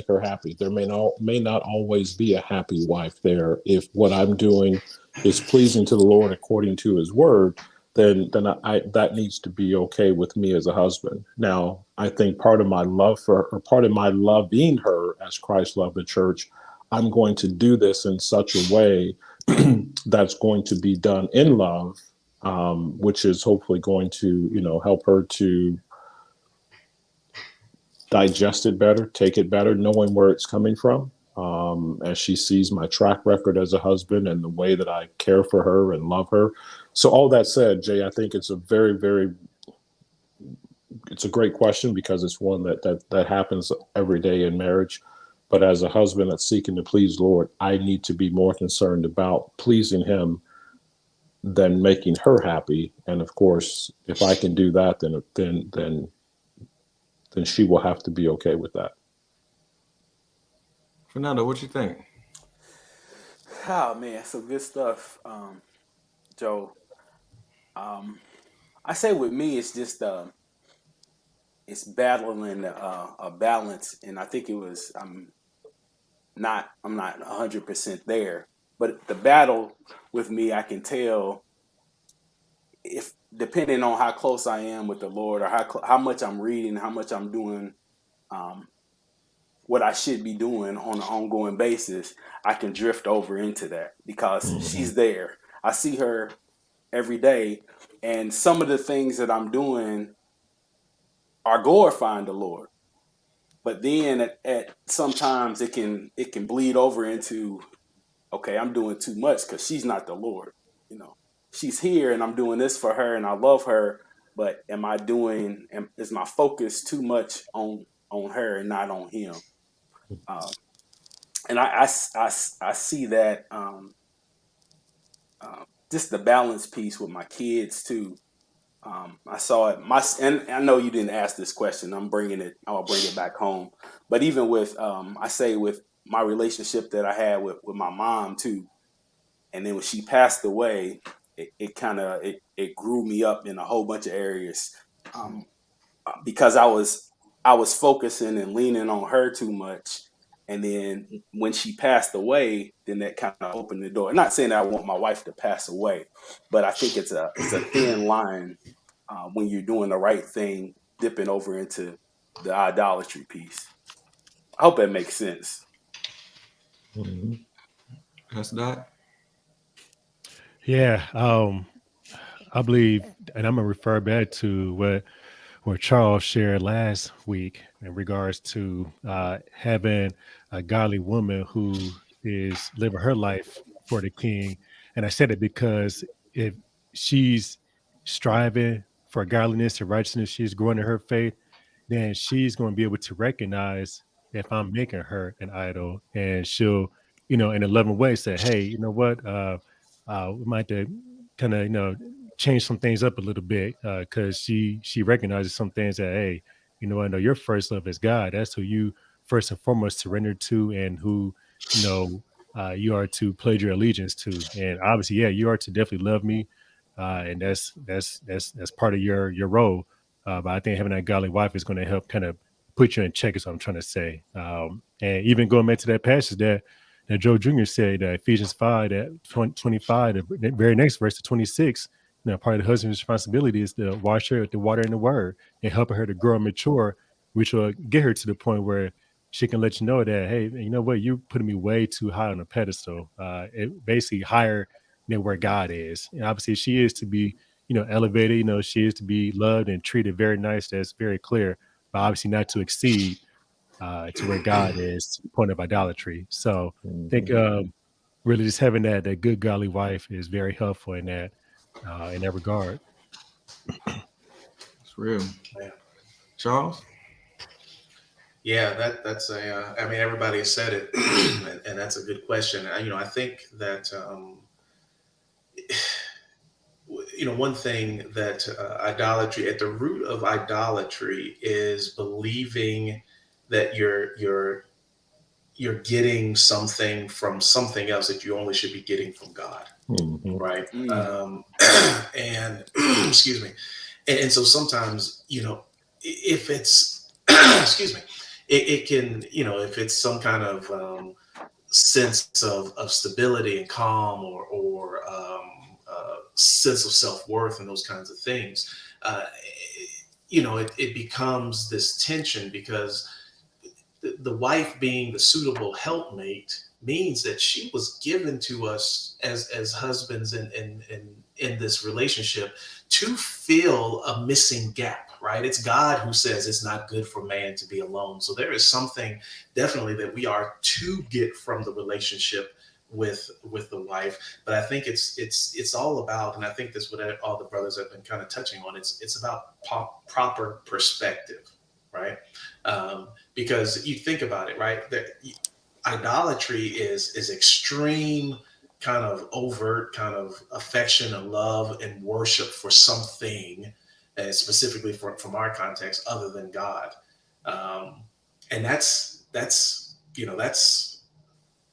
her happy. There may not always be a happy wife there. If what I'm doing is pleasing to the Lord according to his word, then I that needs to be okay with me as a husband. Now, I think part of my love for her, or part of my loving her as Christ loved the church, I'm going to do this in such a way that's going to be done in love, which is hopefully going to, help her to digest it better, take it better, knowing where it's coming from. As she sees my track record as a husband and the way that I care for her and love her. So all that said, Jay, I think it's a it's a great question, because it's one that happens every day in marriage. But as a husband that's seeking to please the Lord, I need to be more concerned about pleasing him than making her happy. And of course, if I can do that, then she will have to be okay with that. Fernando, what you think? Oh man, so good stuff, Joe. I say with me, it's just it's battling a balance, and I think I'm not 100% there, but the battle with me, I can tell, if depending on how close I am with the Lord, or how much I'm reading, how much I'm doing what I should be doing on an ongoing basis, I can drift over into that, because she's there. I see her every day, and some of the things that I'm doing are glorifying the Lord. But then at sometimes it can bleed over into, okay, I'm doing too much because she's not the Lord. She's here and I'm doing this for her and I love her, but is my focus too much on her and not on him? And I see that just the balance piece with my kids too. I saw it. And I know you didn't ask this question. I'll bring it back home. But even with, I say with my relationship that I had with my mom too, and then when she passed away, it grew me up in a whole bunch of areas, because I was focusing and leaning on her too much. And then when she passed away, then that kind of opened the door. Not saying that I want my wife to pass away, but I think it's a thin line when you're doing the right thing, dipping over into the idolatry piece. I hope that makes sense. That's that. Yeah, I believe, and I'm gonna refer back to what Charles shared last week in regards to having a godly woman who is living her life for the King. And I said it because if she's striving for godliness and righteousness, she's growing in her faith, then she's going to be able to recognize if I'm making her an idol, and she'll, in a loving way say, hey, you know what, we might kind of, change some things up a little bit, because she recognizes some things that, hey, I know your first love is God. That's who you first and foremost surrender to, and who, you are to pledge your allegiance to. And obviously, yeah, you are to definitely love me, and that's part of your role. But I think having that godly wife is going to help kind of put you in check, is what I'm trying to say. And even going back to that passage that Joe Jr. said, Ephesians 5, that 25, the very next verse, to 26, part of the husband's responsibility is to wash her with the water and the word, and helping her to grow and mature, which will get her to the point where she can let you know that, hey, you know what, you're putting me way too high on a pedestal. It basically higher than where God is. And obviously she is to be, elevated, she is to be loved and treated very nice. That's very clear, but obviously not to exceed to where God is, to the point of idolatry. So I think really just having that good godly wife is very helpful in that regard. It's real. Yeah. Charles? Yeah, that's I mean, everybody has said it, and that's a good question. I think that, one thing that idolatry, at the root of idolatry, is believing that you're getting something from something else that you only should be getting from God, right? And excuse me, and so sometimes, if it's excuse me, it can, if it's some kind of sense of stability and calm, or sense of self-worth and those kinds of things, it becomes this tension, because the wife being the suitable helpmate means that she was given to us as husbands in this relationship to fill a missing gap, right? It's God who says it's not good for man to be alone. So there is something definitely that we are to get from the relationship with the wife. But I think it's all about, and I think that's what all the brothers have been kind of touching on. It's about proper perspective, right? Because you think about it, right? That idolatry is extreme, kind of overt, kind of affection and love and worship for something, and specifically from our context, other than God. And that's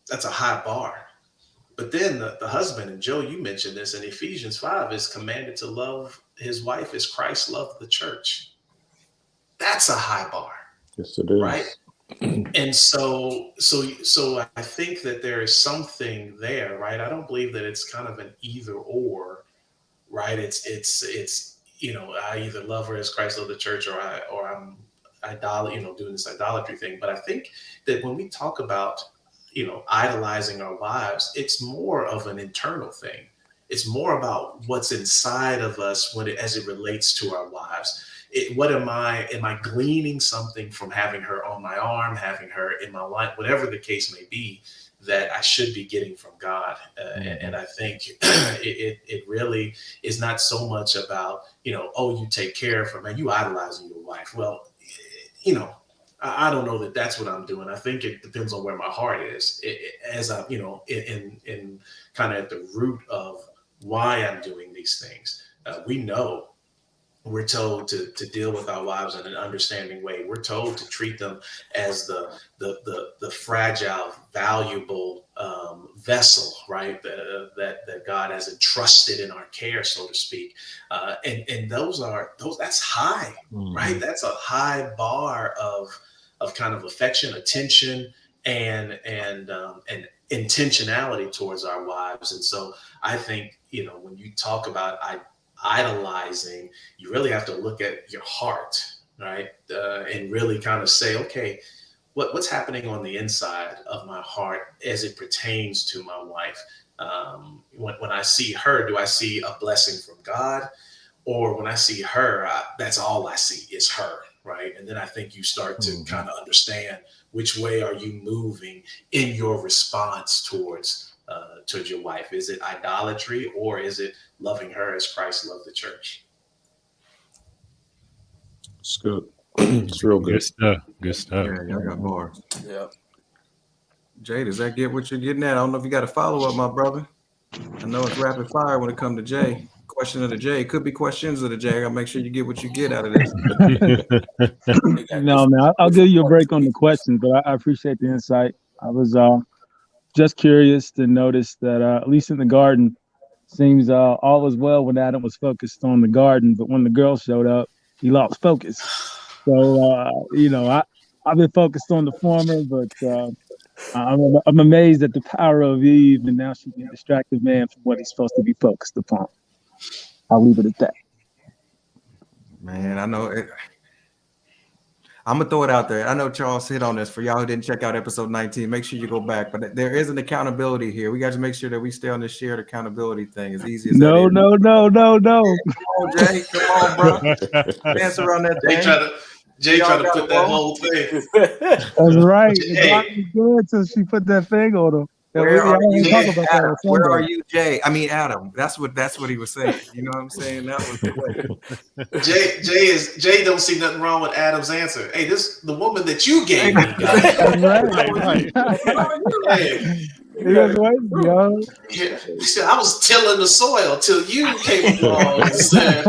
a high bar. But then the husband, and Joe, you mentioned this in Ephesians 5, is commanded to love his wife as Christ loved the church. That's a high bar. Yes, it is. Right. And so I think that there is something there, right? I don't believe that it's kind of an either or, right? It's I either love her as Christ loved the church, or I'm doing this idolatry thing. But I think that when we talk about, idolizing our wives, it's more of an internal thing. It's more about what's inside of us as it relates to our wives. Am I gleaning something from having her on my arm, having her in my life, whatever the case may be, that I should be getting from God? And I think it really is not so much about, you take care of her, man, you idolizing your wife. Well, I don't know that that's what I'm doing. I think it depends on where my heart is, as I'm, in kind of at the root of why I'm doing these things. We know we're told to deal with our wives in an understanding way. We're told to treat them as the fragile, valuable vessel, right? That God has entrusted in our care, so to speak. And that's high, right? That's a high bar of kind of affection, attention, and intentionality towards our wives. And so I think, when you talk about idolizing, you really have to look at your heart, right? And really kind of say, okay, what's happening on the inside of my heart as it pertains to my wife? When I see her, do I see a blessing from God? Or when I see her, that's all I see is her, right? And then I think you start to kind of understand which way are you moving in your response towards your wife. Is it idolatry, or is it loving her as Christ loved the church? It's good. It's real good. Good stuff. Yeah, y'all got more. Yep. Jay, does that get what you're getting at? I don't know if you got a follow-up, my brother. I know it's rapid fire when it comes to Jay. Question of the Jay. It could be questions of the Jay. I gotta make sure you get what you get out of this. No, man, I'll give you a break on the questions, but I appreciate the insight. I was just curious to notice that at least in the garden, seems all was well when Adam was focused on the garden, but when the girl showed up, he lost focus. So I've been focused on the former, but I'm amazed at the power of Eve, and now she can distract the man from what he's supposed to be focused upon. I'll leave it at that. Man, I know it. I'm gonna throw it out there. I know Charles hit on this. For y'all who didn't check out episode 19, make sure you go back. But there is an accountability here. We got to make sure that we stay on this shared accountability thing as easy as that is. No. Come on, Jay. Come on, bro. Dance around that thing. Jay trying to put that whole thing. That's right. It's good until she put that thing on him. Where are you, Adam? Where are you, Jay? I mean, Adam. That's what he was saying. You know what I'm saying? That was the way. Jay don't see nothing wrong with Adam's answer. Hey, this the woman that you gave me. Right. Yeah. He said, I was tilling the soil till you came along and said,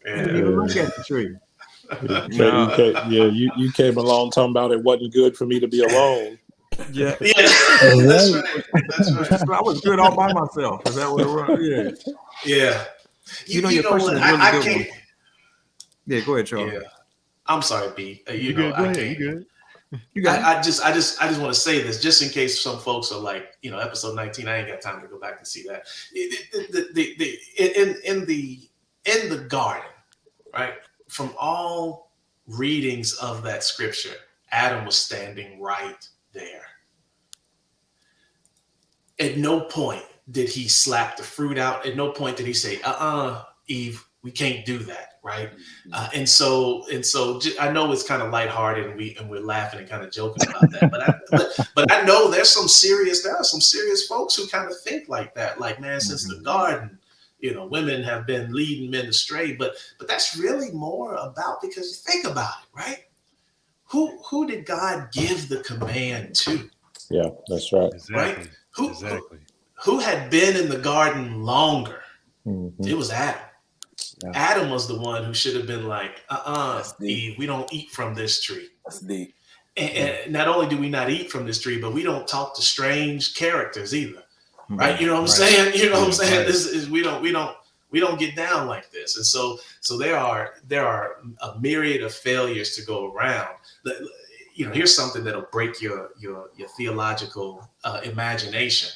Look at the tree. You came along talking about it wasn't good for me to be alone. Yeah. That's right. I was good all by myself. Is that what it was? Yeah. Your question is really good. Yeah, go ahead, Charles. Yeah. I'm sorry, B. You good. I just want to say this just in case some folks are like, episode 19. I ain't got time to go back and see that. In the garden, right? From all readings of that scripture, Adam was standing right there. At no point did he slap the fruit out. At no point did he say, Eve, we can't do that, right? And so I know it's kind of lighthearted and we're laughing and kind of joking about that, but I know there are some serious folks who kind of think like that, like, man, since the garden, women have been leading men astray, but that's really more about, because think about it, right? Who did God give the command to? Yeah, that's right. Right? Who had been in the garden longer? Mm-hmm. It was Adam. Yeah. Adam was the one who should have been like, Eve, we don't eat from this tree. That's deep. And not only do we not eat from this tree, but we don't talk to strange characters either. Right? You know what I'm saying? You know what I'm saying? Right. This is we don't get down like this. And so there are a myriad of failures to go around. Here's something that'll break your theological imagination.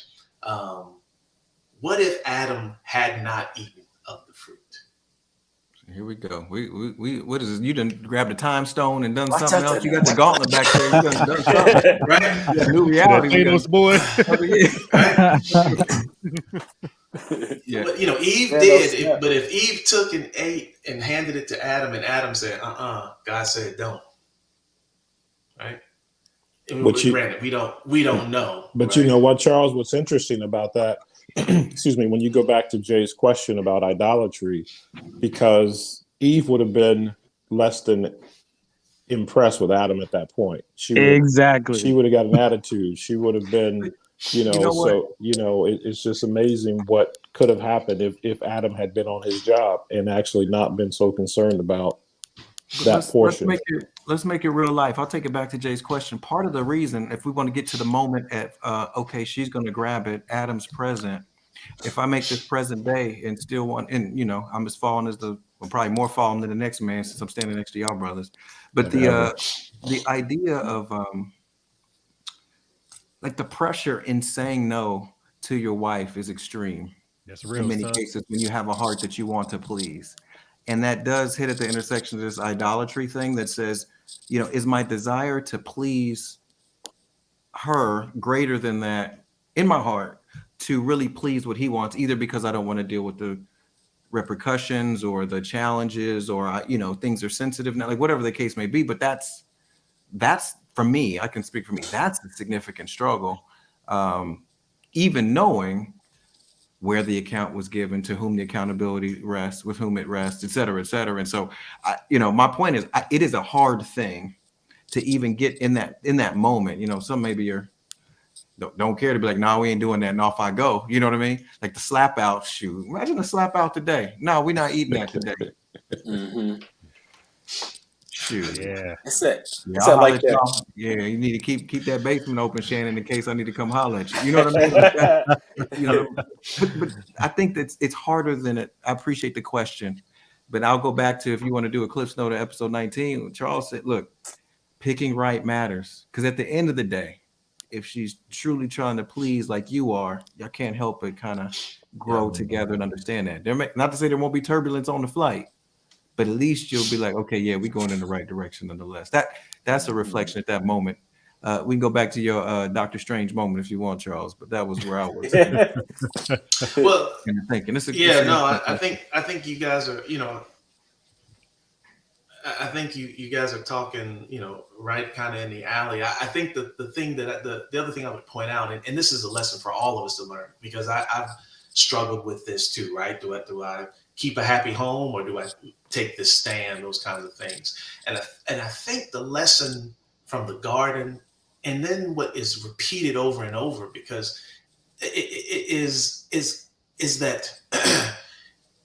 What if Adam had not eaten of the fruit? Here we go. We what is this? You done grabbed a time stone and done something else. You got the gauntlet back there. You done something, right? Yeah, new reality. Boy. Yeah. But, Eve did. But if Eve took and ate and handed it to Adam, and Adam said, God said don't. Right? Granted, we don't know. But right? You know what, Charles? What's interesting about that? Excuse me. When you go back to Jay's question about idolatry, because Eve would have been less than impressed with Adam at that point. She would have got an attitude. She would have been It's just amazing what could have happened if Adam had been on his job and actually not been so concerned about that portion. Let's make it real life. I'll take it back to Jay's question. Part of the reason, if we want to get to the moment at, okay, she's going to grab it, Adam's present. If I make this present day and still want, and I'm as fallen as probably more fallen than the next man since I'm standing next to y'all brothers. But the idea of like the pressure in saying no to your wife is extreme. That's real. In many cases, when you have a heart that you want to please. And that does hit at the intersection of this idolatry thing that says, is my desire to please her greater than that in my heart to really please what he wants, either because I don't want to deal with the repercussions or the challenges or, things are sensitive now, like whatever the case may be. But that's for me, I can speak for me. That's a significant struggle. Even knowing where the account was given, to whom the accountability rests, with whom it rests, et cetera, et cetera. And so, my point is, it is a hard thing to even get in that moment. Some maybe don't care to be like, no, we ain't doing that, and off I go. You know what I mean? Like the slap out shoot. Imagine the slap out today. No, we're not eating that today. Mm-hmm. Shoot. Yeah. It's that. Yeah, you need to keep that basement open, Shannon, in case I need to come holler at you. You know what I mean? But I think that it's harder than it. I appreciate the question, but I'll go back to, if you want to do a Cliff's Note of episode 19, Charles said, look, picking right matters. Because at the end of the day, if she's truly trying to please like you are, y'all can't help but kind of grow together and understand that. Not to say there won't be turbulence on the flight, but at least you'll be like, okay, yeah, we're going in the right direction nonetheless. That's a reflection at that moment. We can go back to your Doctor Strange moment if you want, Charles, but that was where I was. Well, thinking. I think you guys are, I think you guys are talking, right kind of in the alley. I think the thing that the other thing I would point out, and this is a lesson for all of us to learn, because I've struggled with this too, right? Do I keep a happy home, or do I take this stand? Those kinds of things. And I think the lesson from the garden, and then what is repeated over and over, because it is that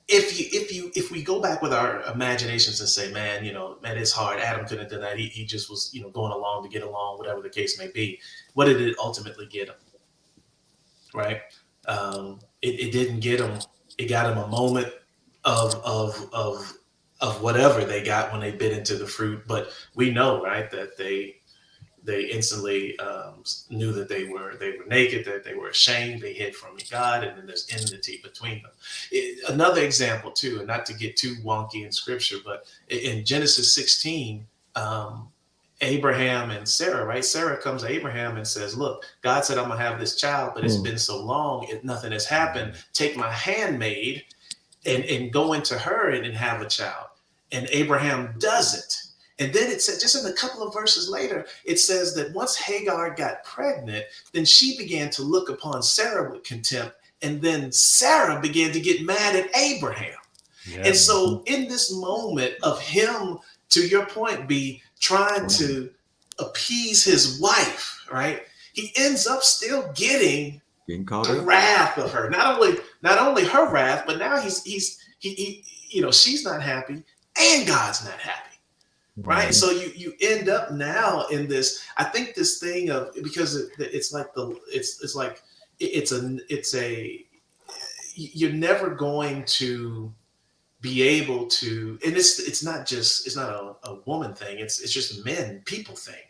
if we go back with our imaginations and say, man, it's hard. Adam couldn't have done that. He just was, going along to get along, whatever the case may be. What did it ultimately get him? Right? It didn't get him. It got him a moment of whatever they got when they bit into the fruit. But we know, right, that they instantly knew that they were naked, that they were ashamed, they hid from God, and then there's enmity between them. Another example too, and not to get too wonky in scripture, but in Genesis 16, Abraham and Sarah, right? Sarah comes to Abraham and says, look, God said I'm gonna have this child, but it's been so long, nothing has happened. Take my handmaid and go into her and have a child. And Abraham does it. And then it said, just in a couple of verses later, it says that once Hagar got pregnant, then she began to look upon Sarah with contempt. And then Sarah began to get mad at Abraham. Yeah. And so in this moment of him, to your point, B, trying to appease his wife, right? He ends up still getting the wrath of her. Not only her wrath, but now he's she's not happy and God's not happy. Right. So you end up now in this, I think this thing of, because you're never going to be able to, and it's not a woman thing. It's just people thing,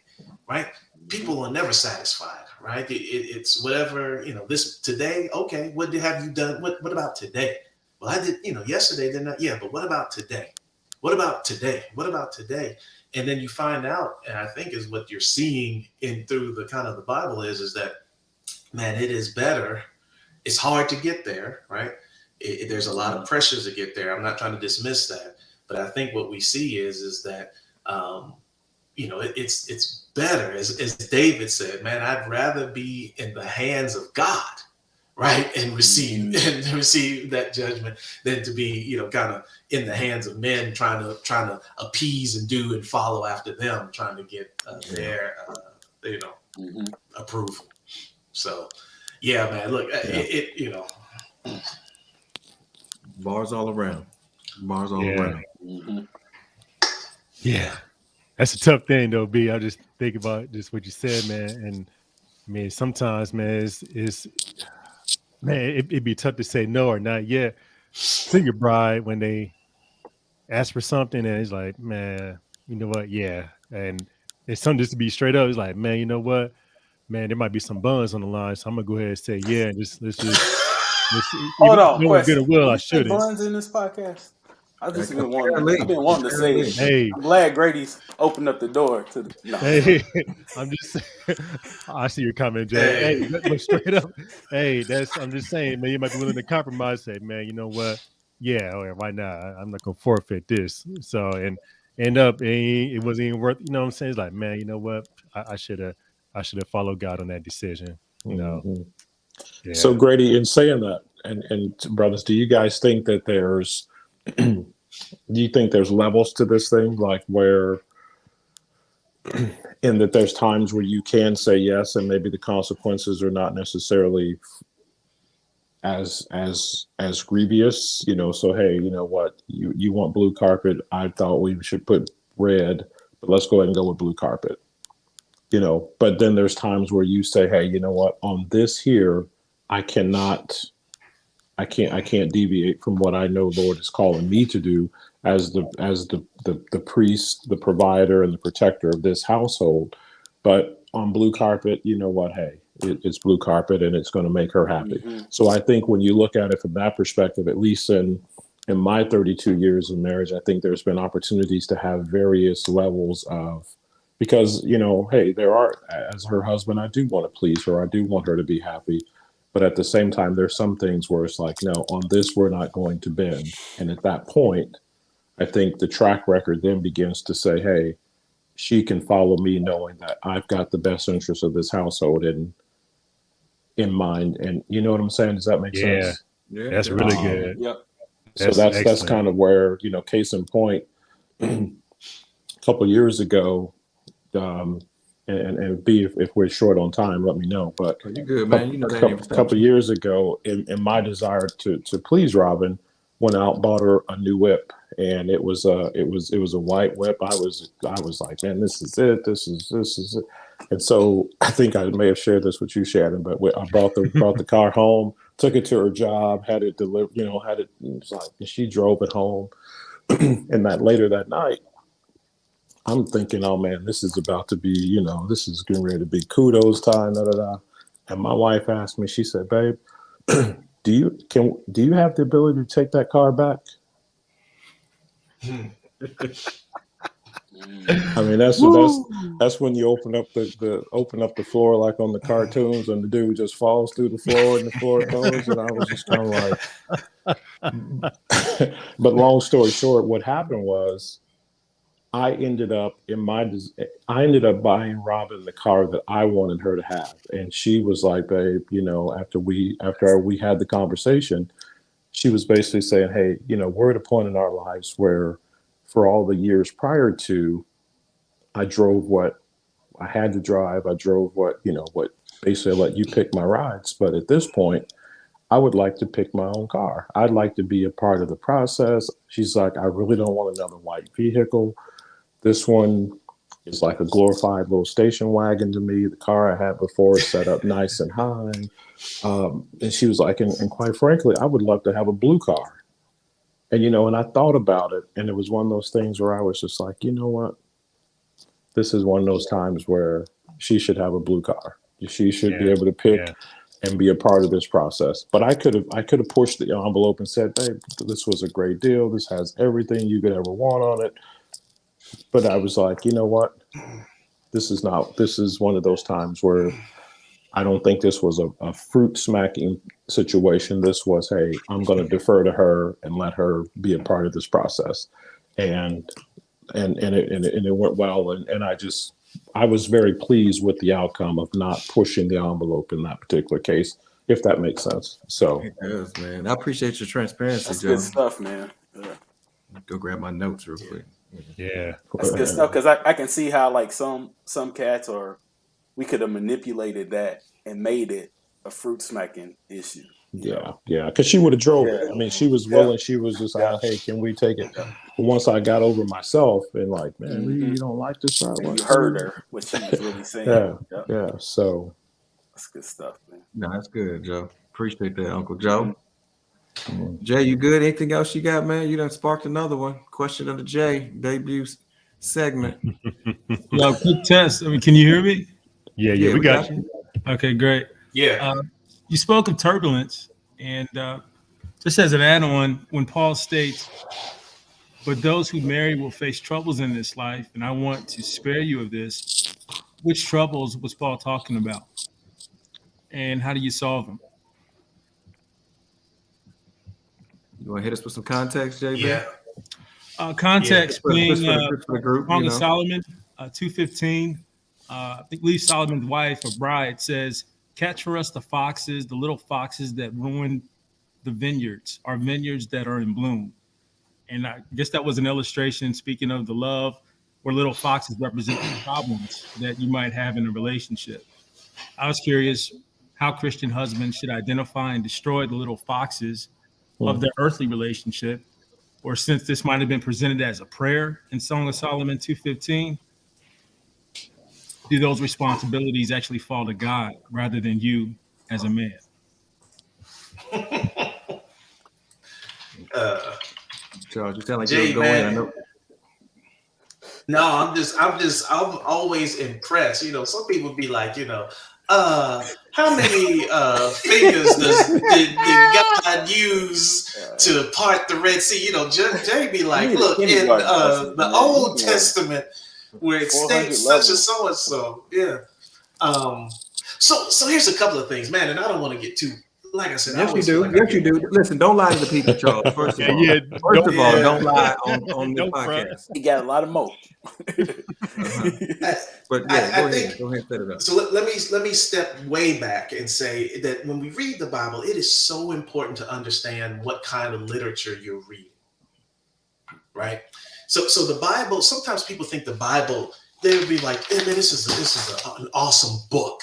right? People are never satisfied, right? It's whatever, this today. Okay. What have you done? What about today? Well, I did, yesterday, then yeah, but what about today? What about today? What about today? And then you find out, and I think is what you're seeing through the kind of the Bible is that, man, it is better. It's hard to get there, right? There's a lot of pressures to get there. I'm not trying to dismiss that, but I think what we see is that, it's better, as David said, man, I'd rather be in the hands of God, right, and receive that judgment than to be, kind of in the hands of men trying to appease and do and follow after them, trying to get their approval. So, yeah, man. Look, it you know, Bars all around. Bars all around. Mm-hmm. Yeah. That's a tough thing though, B. I just think about just what you said, man. And I mean, sometimes, man, it's man, it'd be tough to say no or not yet to your bride when they ask for something and it's like, man, you know what? Yeah. And it's something just to be straight up. It's like, man, you know what? Man, there might be some buns on the line. So I'm gonna go ahead and say, yeah, and let's Hold on, no good or question. will, Did I you say shouldn't. buns in this podcast? I've just been Apparently. wanting. I've been wanting to say it. Hey, I'm glad Grady's opened up the door to the. No. hey, I'm just I see your comment, Jay. Hey, but straight up, hey, I'm just saying, man, you might be willing to compromise, say, man, you know what? Yeah, all right, why not? I'm not gonna forfeit this. So and end up it wasn't even worth, you know what I'm saying? It's like, man, you know what? I should have followed God on that decision. You know. Mhm. Yeah. So Grady, in saying that, and brothers, do you guys think that there's do you think there's levels to this thing, like where in that there's times where you can say yes and maybe the consequences are not necessarily as grievous, you know? So hey, you know what, you want blue carpet, I thought we should put red, but let's go ahead and go with blue carpet, you know? But then there's times where you say, hey, you know what, on this here, I can't deviate from what I know Lord is calling me to do as the priest, the provider, and the protector of this household. But on blue carpet, you know what? Hey, it's blue carpet, and it's going to make her happy. Mm-hmm. So I think when you look at it from that perspective, at least in my 32 years of marriage, I think there's been opportunities to have various levels of, because, you know, hey, there are, as her husband, I do want to please her. I do want her to be happy. But at the same time, there's some things where it's like, no, on this, we're not going to bend. And at that point, I think the track record then begins to say, hey, she can follow me knowing that I've got the best interest of this household in mind. And you know what I'm saying? Does that make sense? Yeah, that's really good. Yep. So that's kind of where, you know, case in point, a couple of years ago, and B, if we're short on time, let me know. But you're good, man. You know that. A couple of years ago, in my desire to please Robin, went out, bought her a new whip, and it was a white whip. I was like, man, this is it. This is it. And so I think I may have shared this with you, Shannon. But I brought the car home, took it to her job, had it delivered. You know, it was like, and she drove it home. And later that night, I'm thinking, oh man, this is about to be, you know, this is getting ready to be kudos time, da da da. And my wife asked me, she said, babe, do you have the ability to take that car back? I mean, that's when you open up the floor like on the cartoons, and the dude just falls through the floor and the floor goes, and I was just kind of like. But long story short, what happened was, I ended up buying Robin the car that I wanted her to have, and she was like, babe, you know, after we had the conversation, she was basically saying, hey, you know, we're at a point in our lives where, for all the years prior to, I drove what I had to drive. I drove what basically I let you pick my rides. But at this point, I would like to pick my own car. I'd like to be a part of the process. She's like, I really don't want another white vehicle. This one is like a glorified little station wagon to me. The car I had before is set up nice and high. And she was like, and quite frankly, I would love to have a blue car. And, you know, and I thought about it, and it was one of those things where I was just like, you know what? This is one of those times where she should have a blue car. She should be able to pick and be a part of this process. But I could have pushed the envelope and said, babe, this was a great deal. This has everything you could ever want on it. But I was like, you know what? This is one of those times where I don't think this was a fruit smacking situation. This was, hey, I'm going to defer to her and let her be a part of this process. And it went well. And I was very pleased with the outcome of not pushing the envelope in that particular case, if that makes sense. So it does, man. I appreciate your transparency, That's Joe. good stuff, man. Yeah. Go grab my notes real quick. Yeah, that's good stuff, because I can see how like some cats, or we could have manipulated that and made it a fruit smacking issue. Yeah, because she would have drove it. I mean, she was willing. She was just like, "Hey, can we take it?" But once I got over myself and like, man, you don't like this side. You heard her what she was really saying. Yeah. So that's good stuff, man. No, that's good, Joe. Appreciate that, Uncle Joe. Jay, you good? Anything else you got, man? You done sparked another one. Question of the Jay debut segment. Yo, quick test. I mean, can you hear me? Yeah, we got you. Okay, great. Yeah. You spoke of turbulence, and just as an add-on, when Paul states, "But those who marry will face troubles in this life, and I want to spare you of this," which troubles was Paul talking about? And how do you solve them? You want to hit us with some context, JB? Yeah. Context being for the group, Song of Solomon, 2:15. I believe Solomon's wife or bride says, "Catch for us the foxes, the little foxes that ruin the vineyards, our vineyards that are in bloom." And I guess that was an illustration speaking of the love, where little foxes represent the problems that you might have in a relationship. I was curious how Christian husbands should identify and destroy the little foxes of their earthly relationship, or since this might have been presented as a prayer in Song of Solomon 2:15, do those responsibilities actually fall to God rather than you as a man? Charles, you sound like Jay, you're going. man. I know. No, I'm always impressed. You know, some people be like, how many fingers did God use to part the Red Sea? You know, Jay be like, look, in the Old Testament where it states such and so and so. Yeah. So here's a couple of things, man, and I don't want to get too, like I said, yes, you do. Yes, you do. Listen, don't lie to the people, Charles. First of all, don't lie on the podcast. He got a lot of mo. But yeah, go ahead, set it up. So let me step way back and say that when we read the Bible, it is so important to understand what kind of literature you're reading, right? So the Bible. Sometimes people think the Bible, they'll be like, hey, man, this is an awesome book.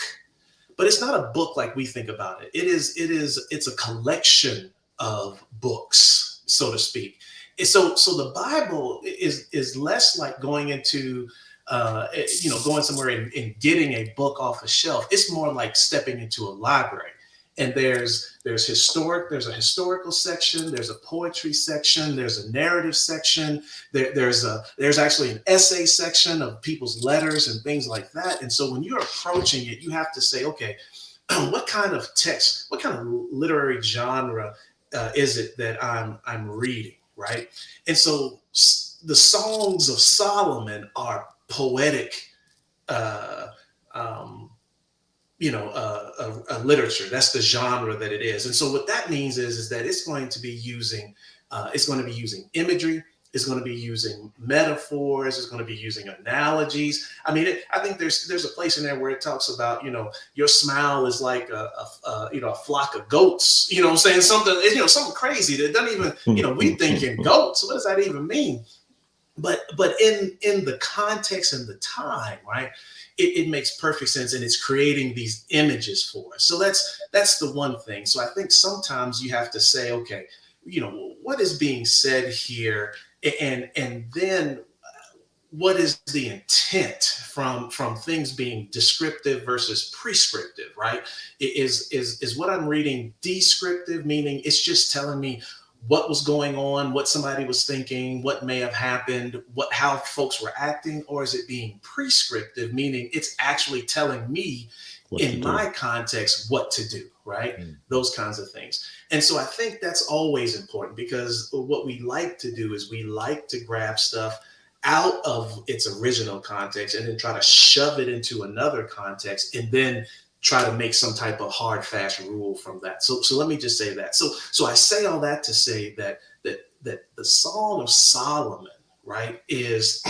But it's not a book like we think about it. It's a collection of books, so to speak. And so the Bible is less like going into, going somewhere and getting a book off a shelf. It's more like stepping into a library. And there's a historical section, there's a poetry section, there's a narrative section, there's actually an essay section of people's letters and things like that. And so when you're approaching it, you have to say, okay, what kind of text, what kind of literary genre is it that I'm reading, right? And so the Songs of Solomon are poetic a literature. That's the genre that it is. And so what that means is that it's going to be using imagery. It's going to be using metaphors. It's going to be using analogies. I mean, I think there's a place in there where it talks about, your smile is like a flock of goats. You know what I'm saying? Something crazy that doesn't even, we thinking goats. What does that even mean? But in the context and the time, right? It makes perfect sense, and it's creating these images for us. So that's the one thing. So I think sometimes you have to say, okay, what is being said here, and then what is the intent from things being descriptive versus prescriptive, right? Is what I'm reading descriptive, meaning it's just telling me what was going on, what somebody was thinking, what may have happened, how folks were acting, or is it being prescriptive, meaning it's actually telling me in my context what to do, right? Those kinds of things. And so I think that's always important, because what we like to do is we like to grab stuff out of its original context and then try to shove it into another context and then try to make some type of hard, fast rule from that. So let me just say that. So I say all that to say that the Song of Solomon, right, is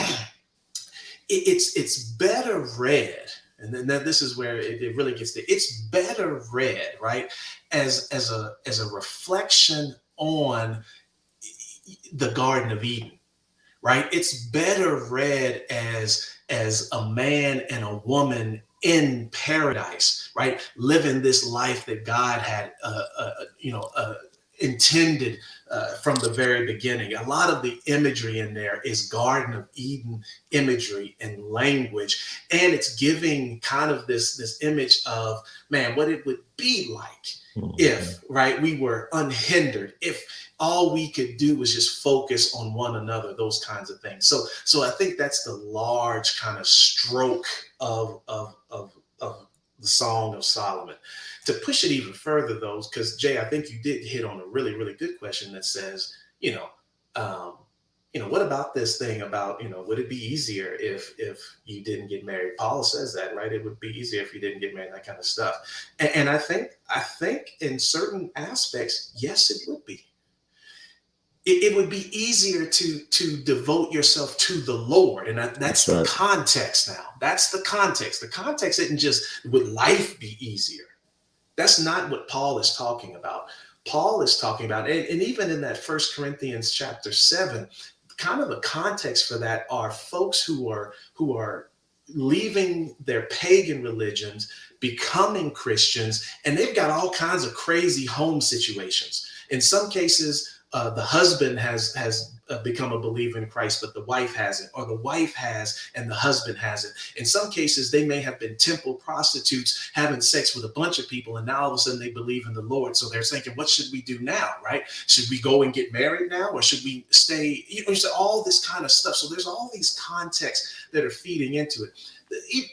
it's better read, and then this is where it really gets there. It's better read, right, as a reflection on the Garden of Eden, right? It's better read as a man and a woman in paradise, right? Living this life that God had, intended from the very beginning. A lot of the imagery in there is Garden of Eden imagery and language, and it's giving kind of this image of, man, what it would be like if, right, we were unhindered, if all we could do was just focus on one another, those kinds of things. So I think that's the large kind of stroke of the Song of Solomon. To push it even further, though, because Jay, I think you did hit on a really, really good question that says, what about this thing about, would it be easier if you didn't get married? Paul says that, right? It would be easier if you didn't get married, that kind of stuff. And I think in certain aspects, yes, it would be. It would be easier to devote yourself to the Lord. And that's the context now. That's the context. The context isn't just, would life be easier? That's not what Paul is talking about. Paul is talking about, and even in that 1 Corinthians chapter 7, kind of the context for that are folks who are leaving their pagan religions, becoming Christians, and they've got all kinds of crazy home situations. In some cases, the husband has become a believer in Christ, but the wife hasn't, or the wife has and the husband hasn't. In some cases, they may have been temple prostitutes having sex with a bunch of people, and now all of a sudden they believe in the Lord. So they're thinking, what should we do now, right? Should we go and get married now, or should we stay? All this kind of stuff. So there's all these contexts that are feeding into it.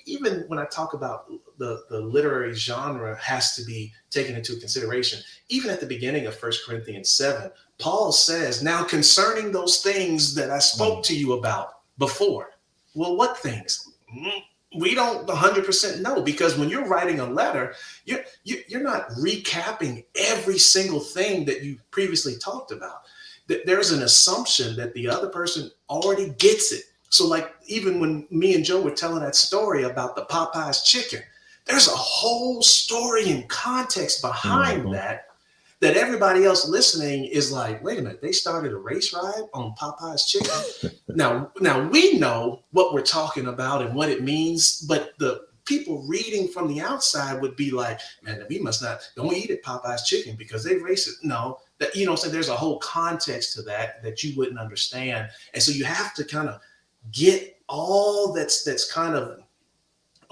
Even when I talk about the literary genre has to be taken into consideration, even at the beginning of 1 Corinthians 7, Paul says, now concerning those things that I spoke to you about before. Well, what things? We don't 100% know, because when you're writing a letter, you're not recapping every single thing that you previously talked about. There's an assumption that the other person already gets it. So like even when me and Joe were telling that story about the Popeyes chicken, there's a whole story and context behind that everybody else listening is like, wait a minute, they started a race ride on Popeyes chicken. Now we know what we're talking about and what it means, but the people reading from the outside would be like, man, we must not, don't eat at Popeyes chicken because they racist. No, that, so there's a whole context to that you wouldn't understand. And so you have to kind of get all that's kind of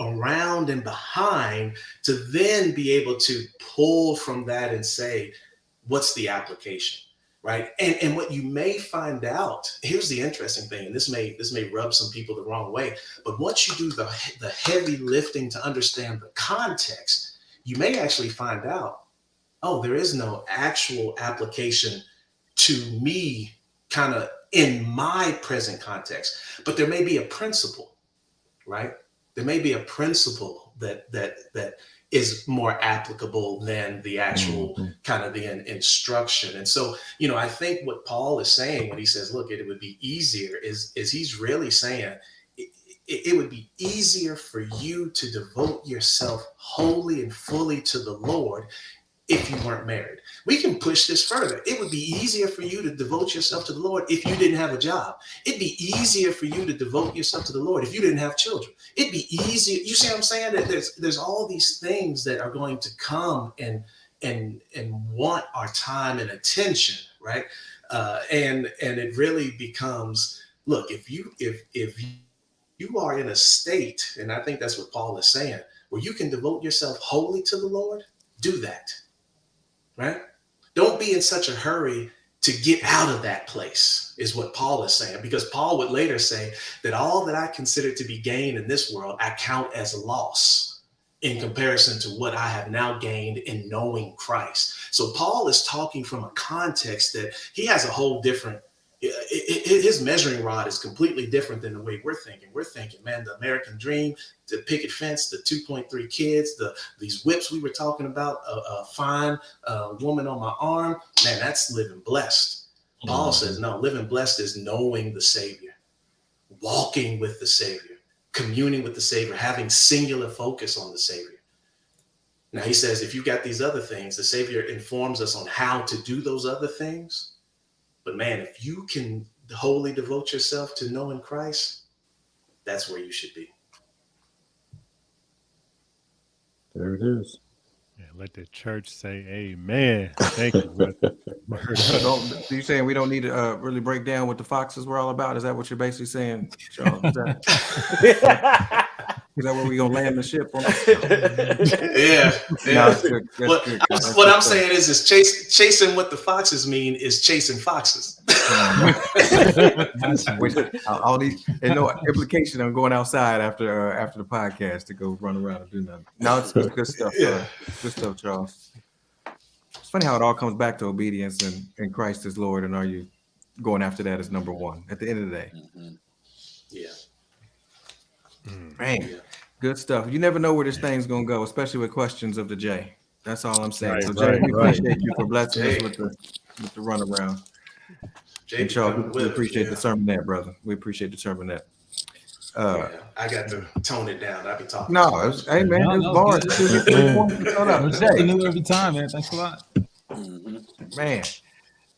around and behind to then be able to pull from that and say, what's the application, right? And what you may find out, here's the interesting thing, and this may rub some people the wrong way, but once you do the heavy lifting to understand the context, you may actually find out, oh, there is no actual application to me kind of in my present context, but there may be a principle, right? There may be a principle that is more applicable than the actual kind of the instruction. And so, I think what Paul is saying when he says, look, it would be easier is he's really saying it would be easier for you to devote yourself wholly and fully to the Lord if you weren't married. We can push this further. It would be easier for you to devote yourself to the Lord if you didn't have a job. It'd be easier for you to devote yourself to the Lord if you didn't have children. It'd be easier. You see what I'm saying? That there's all these things that are going to come and want our time and attention, right? And it really becomes, look, if you are in a state, and I think that's what Paul is saying, where you can devote yourself wholly to the Lord, do that. Right? Don't be in such a hurry to get out of that place, is what Paul is saying, because Paul would later say that all that I consider to be gain in this world, I count as loss in comparison to what I have now gained in knowing Christ. So Paul is talking from a context that he has a whole different, his measuring rod is completely different than the way we're thinking. We're thinking, man, the American dream, the picket fence, the 2.3 kids, these whips we were talking about, a fine woman on my arm, man, that's living blessed. Paul says, no, living blessed is knowing the Savior, walking with the Savior, communing with the Savior, having singular focus on the Savior. Now he says, if you got these other things, the Savior informs us on how to do those other things. But man, if you can wholly devote yourself to knowing Christ, that's where you should be. There it is. Yeah, let the church say amen. Thank you. Word So up. you saying we don't need to really break down what the foxes were all about? Is that what you're basically saying, Charles? Is that where we gonna land the ship on? Yeah, No, yeah. that's good. That's good. That's What good I'm stuff. saying is chasing what the foxes mean is chasing foxes. Which all these and no implication on going outside after the podcast to go run around and do nothing. No, it's good stuff. Yeah. Good stuff, Charles. It's funny how it all comes back to obedience and Christ is Lord, and are you going after that as number one at the end of the day? Yeah. Man, good stuff. You never know where this thing's gonna go, especially with questions of the J. That's all I'm saying. Right, So Jay, we right. appreciate you for blessing us Jay. with the runaround. Jay And Charles, coming we with us, appreciate yeah. the sermon that, brother. We appreciate the sermon that. Yeah, I got to tone it down. I be talking. No, too much. it's, hey man, No, it's no, bars. good. It's 3 points to shut up. Learn something new every time, man. Thanks a lot. Man,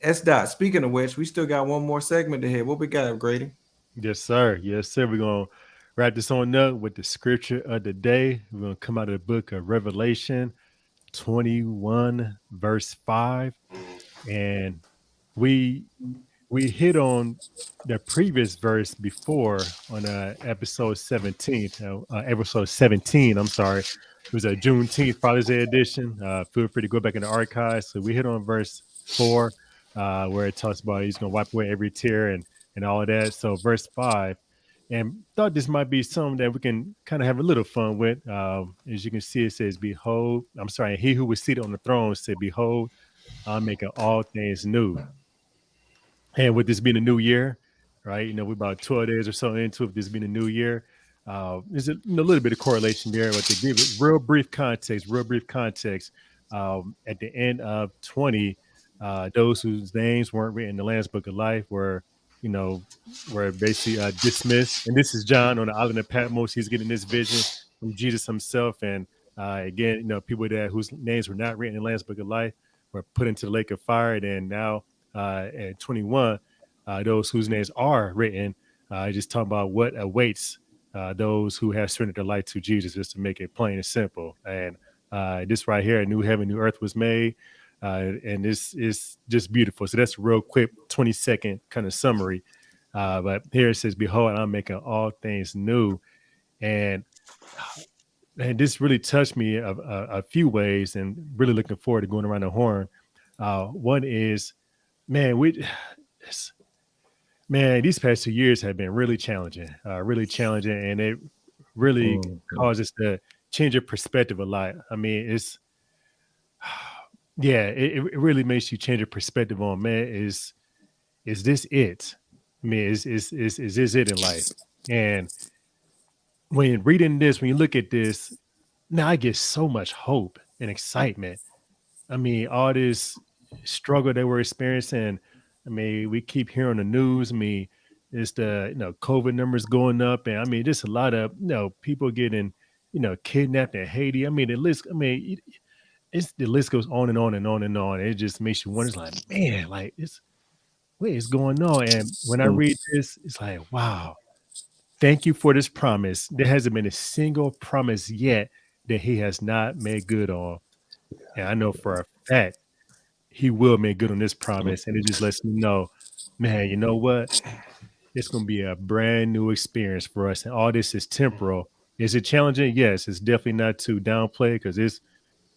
S. Dot. Speaking of which, we still got one more segment to hit. What we got, Grady? Yes, sir. Yes, sir. We're going to wrap this on up with the scripture of the day. We're going to come out of the book of Revelation 21, verse 5. And we hit on the previous verse before on episode 17. Episode 17, I'm sorry. It was a Juneteenth Father's Day edition. Feel free to go back in the archives. So we hit on verse 4, where it talks about he's going to wipe away every tear and all of that. So verse 5, and thought this might be something that we can kind of have a little fun with. As you can see, it says, behold, I'm sorry, he who was seated on the throne said, behold, I'm making all things new. And with this being a new year, right? We're about 12 days or so into it, this being a new year. There's a little bit of correlation there, but to give it real brief context, at the end of 20, those whose names weren't written in the Lamb's Book of Life were basically dismissed. And this is John on the island of Patmos. He's getting this vision from Jesus himself. And again, people whose names were not written in the Lamb's Book of Life were put into the lake of fire. And now at 21, those whose names are written, just talking about what awaits those who have surrendered their life to Jesus, just to make it plain and simple. And this right here, a new heaven, new earth was made. And this is just beautiful. So that's a real quick 20-second kind of summary. But here it says, behold, I'm making all things new. And this really touched me a few ways, and really looking forward to going around the horn. One is, these past 2 years have been really challenging, and it really caused us to change your perspective a lot. I mean, it really makes you change your perspective on, man, is this it? I mean, is this it in life? And when reading this, when you look at this, now I get so much hope and excitement. I mean, all this struggle that we're experiencing. I mean, we keep hearing the news. I mean, it's the COVID numbers going up, and I mean, just a lot of people getting kidnapped in Haiti. I mean, the list. I mean, the list goes on and on and on and on. It just makes you wonder, it's like, man, like what is going on? And when I read this, it's like, wow, thank you for this promise. There hasn't been a single promise yet that he has not made good on. And I know for a fact he will make good on this promise. And it just lets me know, man, you know what? It's going to be a brand new experience for us. And all this is temporal. Is it challenging? Yes, it's definitely not to downplay, because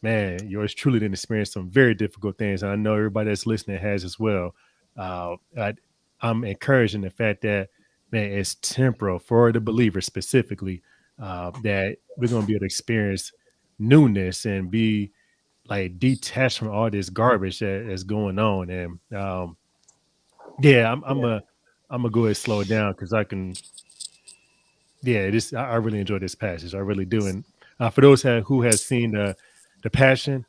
yours truly didn't experience some very difficult things. And I know everybody that's listening has as well. I'm encouraging the fact that, man, it's temporal for the believer specifically, that we're going to be able to experience newness and be like detached from all this garbage that is going on. And I'm gonna go ahead and slow it down, because I really enjoy this passage. I really do. And for those who has seen the Passion,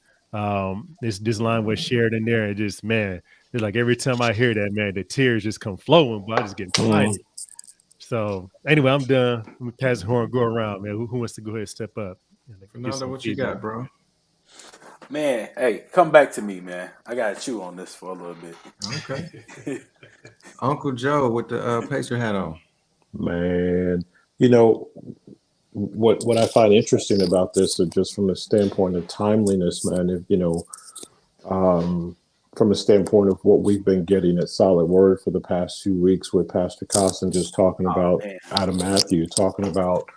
this line was shared in there. It just, man, it's like every time I hear that, man, the tears just come flowing, but I just get excited. So anyway, I'm done. Let me pass the horn, go around, man. Who wants to go ahead and step up? Fernando, what you got, bro? Man, hey, come back to me, man. I gotta chew on this for a little bit. Okay. Uncle Joe with the Pacer hat on. Man, what I find interesting about this, is just from a standpoint of timeliness, man, if, from a standpoint of what we've been getting at Solid Word for the past 2 weeks with Pastor Costin, just talking about out of Matthew, talking about,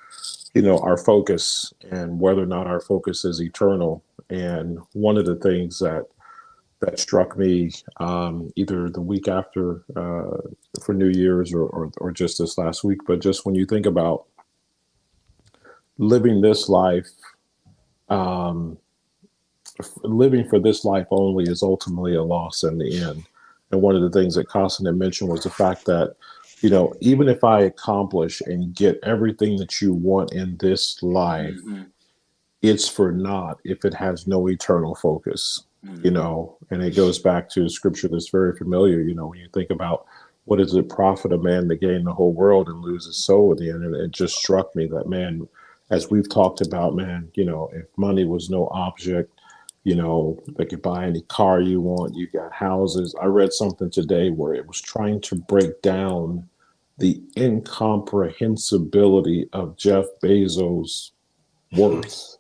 our focus and whether or not our focus is eternal. And one of the things that struck me either the week after for New Year's or just this last week, but just when you think about living this life, living for this life only is ultimately a loss in the end. And one of the things that Costin had mentioned was the fact that, even if I accomplish and get everything that you want in this life, it's for naught if it has no eternal focus, and it goes back to a scripture that's very familiar, when you think about what does it profit a man to gain the whole world and lose his soul at the end. And it just struck me that, man, as we've talked about, man, if money was no object, they could buy any car you want, you got houses. I read something today where it was trying to break down the incomprehensibility of Jeff Bezos' worth.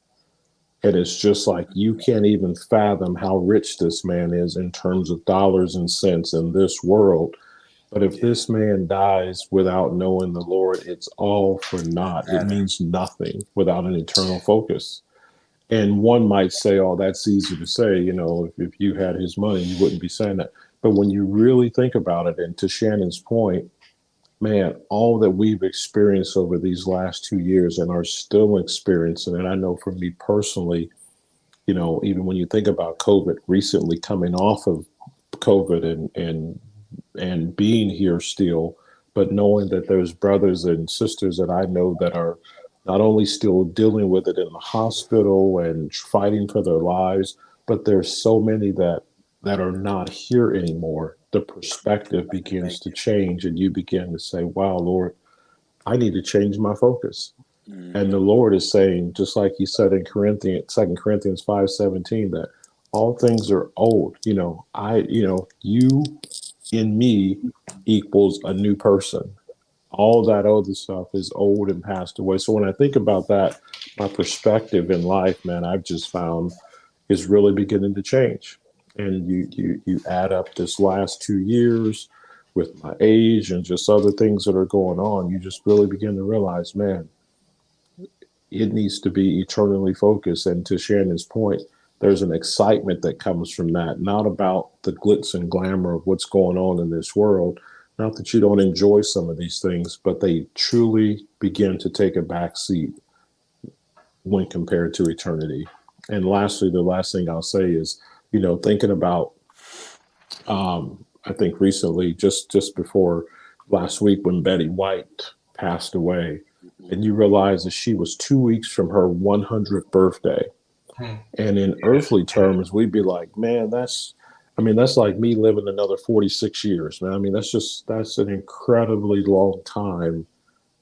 And it's just like, you can't even fathom how rich this man is in terms of dollars and cents in this world. But if this man dies without knowing the Lord, it's all for naught. It means nothing without an eternal focus. And one might say, oh, that's easy to say, if you had his money, you wouldn't be saying that. But when you really think about it, and to Shannon's point, man, all that we've experienced over these last 2 years and are still experiencing, and I know for me personally, even when you think about COVID, recently coming off of COVID and being here still, but knowing that there's brothers and sisters that I know that are not only still dealing with it in the hospital and fighting for their lives, but there's so many that are not here anymore. The perspective begins to change, and you begin to say, wow, Lord, I need to change my focus. And the Lord is saying, just like he said in 2 Corinthians 5:17, that all things are old. You in me equals a new person. All that other stuff is old and passed away. So when I think about that, my perspective in life, man, I've just found is really beginning to change. And you add up this last 2 years with my age and just other things that are going on, you just really begin to realize, man, it needs to be eternally focused. And to Shannon's point, there's an excitement that comes from that, not about the glitz and glamour of what's going on in this world. Not that you don't enjoy some of these things, but they truly begin to take a back seat when compared to eternity. And lastly, the last thing I'll say is, thinking about, I think recently, just before last week, when Betty White passed away, and you realize that she was 2 weeks from her 100th birthday. And in earthly terms, we'd be like, man, that's like me living another 46 years, man. That's an incredibly long time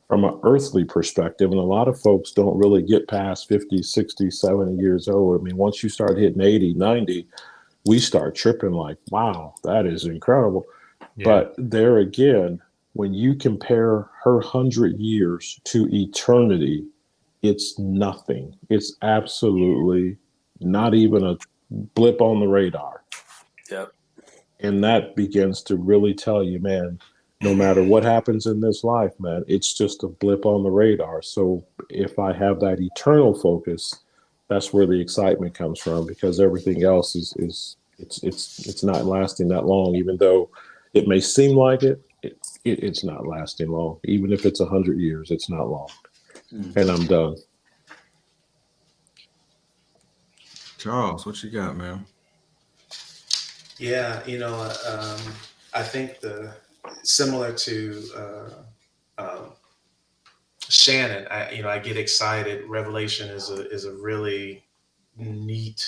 from an earthly perspective. And a lot of folks don't really get past 50, 60, 70 years old. Once you start hitting 80, 90, we start tripping like, wow, that is incredible. Yeah. But there again, when you compare her 100 years to eternity, it's nothing. It's absolutely not even a blip on the radar. Yep. And that begins to really tell you, man, no matter what happens in this life, man, it's just a blip on the radar. So if I have that eternal focus, that's where the excitement comes from, because everything else it's not lasting that long. Even though it may seem like it's not lasting long. Even if it's 100 years, it's not long. And I'm done. Charles, what you got, man? Yeah, I think similar to Shannon, I get excited. Revelation is a really neat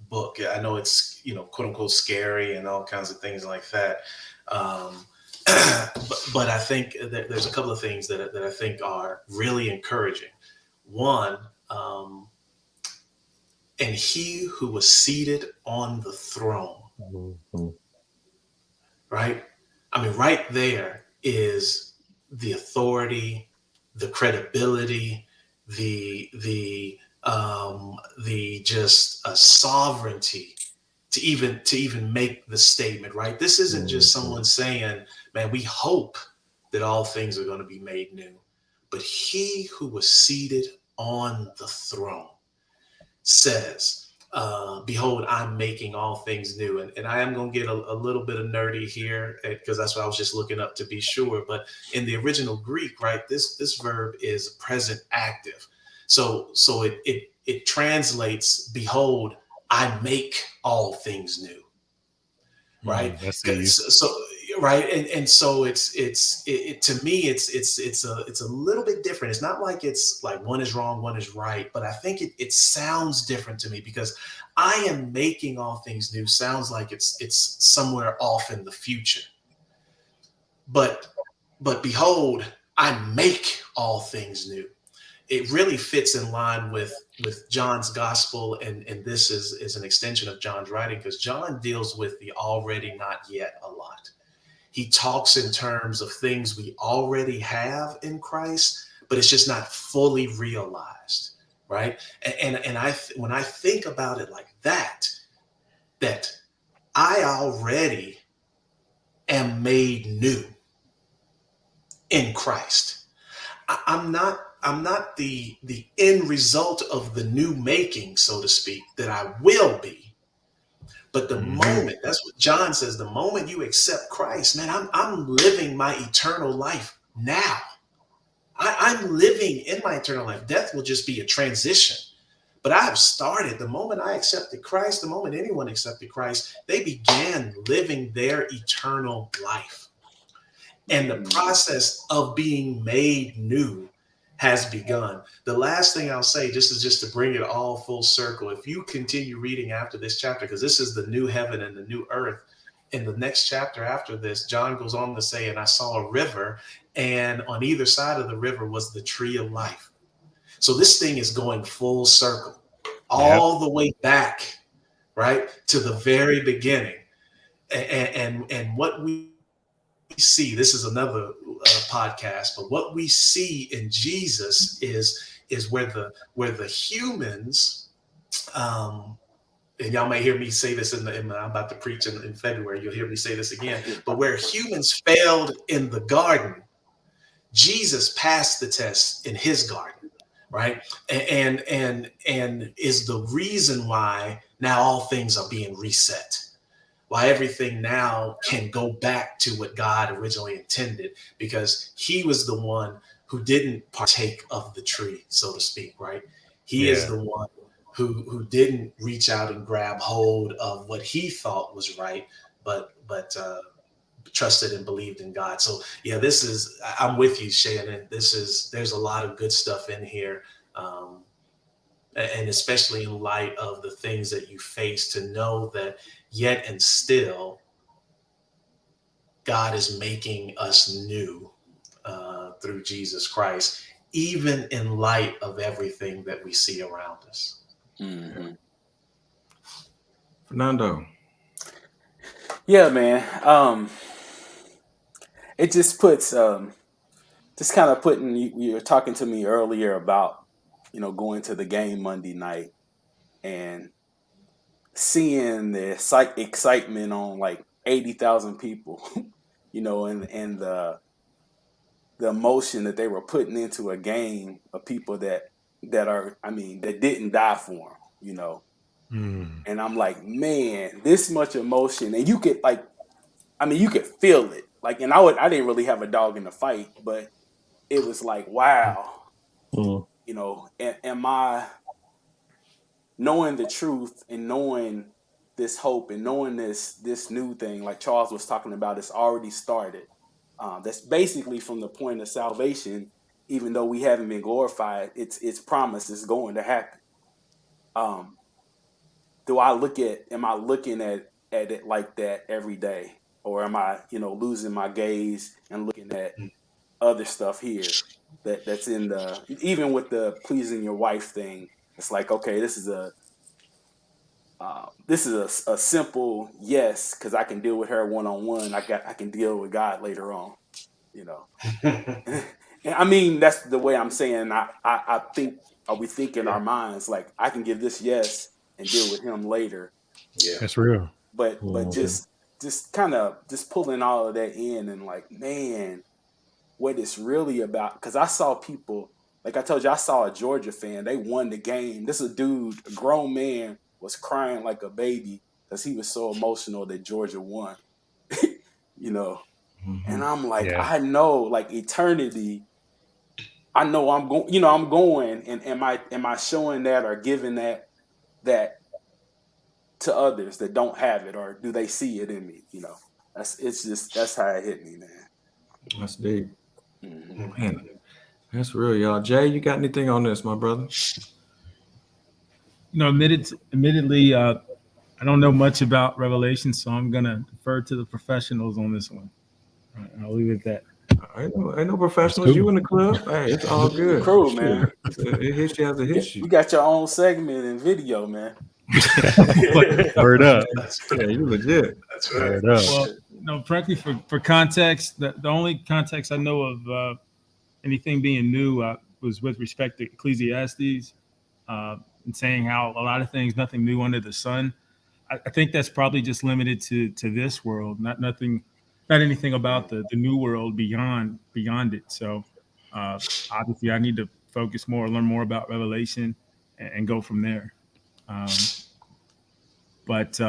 book. I know it's quote unquote scary and all kinds of things like that. But I think that there's a couple of things that I think are really encouraging. One, and he who was seated on the throne, right? Right there is the authority, the credibility, the just sovereignty to even make the statement, right? This isn't just someone saying, man, we hope that all things are going to be made new, but he who was seated on the throne says, behold, I'm making all things new. And I am going to get a little bit of nerdy here because that's what I was just looking up to be sure. But in the original Greek, right, this verb is present active. So it translates, behold, I make all things new. Right. So right. And so it's to me, it's a little bit different. It's not like it's like one is wrong, one is right, but I think it sounds different to me because I am making all things new sounds like it's somewhere off in the future. But behold, I make all things new. It really fits in line with John's gospel, and this is an extension of John's writing because John deals with the already not yet a lot. He talks in terms of things we already have in Christ, but it's just not fully realized, right? And when I think about it like that I already am made new in Christ. I'm not the end result of the new making, so to speak, that I will be. But the moment, that's what John says, the moment you accept Christ, man, I'm living my eternal life now. I'm living in my eternal life. Death will just be a transition. But I have started. The moment I accepted Christ, the moment anyone accepted Christ, they began living their eternal life. And the process of being made new has begun. The last thing I'll say, just to bring it all full circle, if you continue reading after this chapter, because this is the new heaven and the new earth, in the next chapter after this, John goes on to say, and I saw a river, and on either side of the river was the tree of life. So this thing is going full circle, all the way back, right, to the very beginning. And what we see, this is another podcast, but what we see in Jesus is where the humans, and y'all may hear me say this I'm about to preach in February. You'll hear me say this again, but where humans failed in the garden, Jesus passed the test in his garden, right? And is the reason why now all things are being reset. Why everything now can go back to what God originally intended, because he was the one who didn't partake of the tree, so to speak, right? He is the one who didn't reach out and grab hold of what he thought was right, but trusted and believed in God. So yeah, I'm with you, Shannon. There's a lot of good stuff in here. And especially in light of the things that you face, to know that yet and still God is making us new through Jesus Christ, even in light of everything that we see around us. Mm-hmm. Fernando. Yeah, man. It just puts just kind of putting you were talking to me earlier about, going to the game Monday night and seeing the excitement on like 80,000 people, and the emotion that they were putting into a game of people that didn't die for them, And I'm like, man, this much emotion, and you could you could feel it. Like, and I didn't really have a dog in the fight, but it was like, wow, am I knowing the truth and knowing this hope and knowing this new thing, like Charles was talking about, it's already started. That's basically from the point of salvation, even though we haven't been glorified, it's promised it's going to happen. Am I looking at it like that every day? Or am I, losing my gaze and looking at other stuff here that's in even with the pleasing your wife thing? It's like, okay, this is a simple yes, because I can deal with her one-on-one. I can deal with God later on, I mean, that's the way I'm saying. I think, are we think in our minds like I can give this yes and deal with him later, Yeah. That's real. but just kind of just pulling all of that in and like, man, what it's really about. Because I saw people, like I told you, I saw a Georgia fan. They won the game. This is a dude, a grown man, was crying like a baby because he was so emotional that Georgia won. You know, and I'm like, I know, like eternity. I know I'm going. You know, I'm going, and am I showing that or giving that to others that don't have it, or do they see it in me? You know, that's how it hit me, man. That's deep. Man, that's real, y'all. Jay, you got anything on this, my brother? You know, admittedly, I don't know much about Revelation, so I'm gonna defer to the professionals on this one. I'll leave it at that. Ain't no professionals. You in the club? Hey, it's all good. Cool, man. It hits you as it hits you. You got your own segment and video, man. Word up. Yeah, you legit. That's right. Word up. Well, no, frankly, for context, the only context I know of anything being new was with respect to Ecclesiastes and saying how a lot of things, nothing new under the sun. I think that's probably just limited to this world, not anything about the new world beyond it. So obviously, I need to focus more, learn more about Revelation, and go from there. But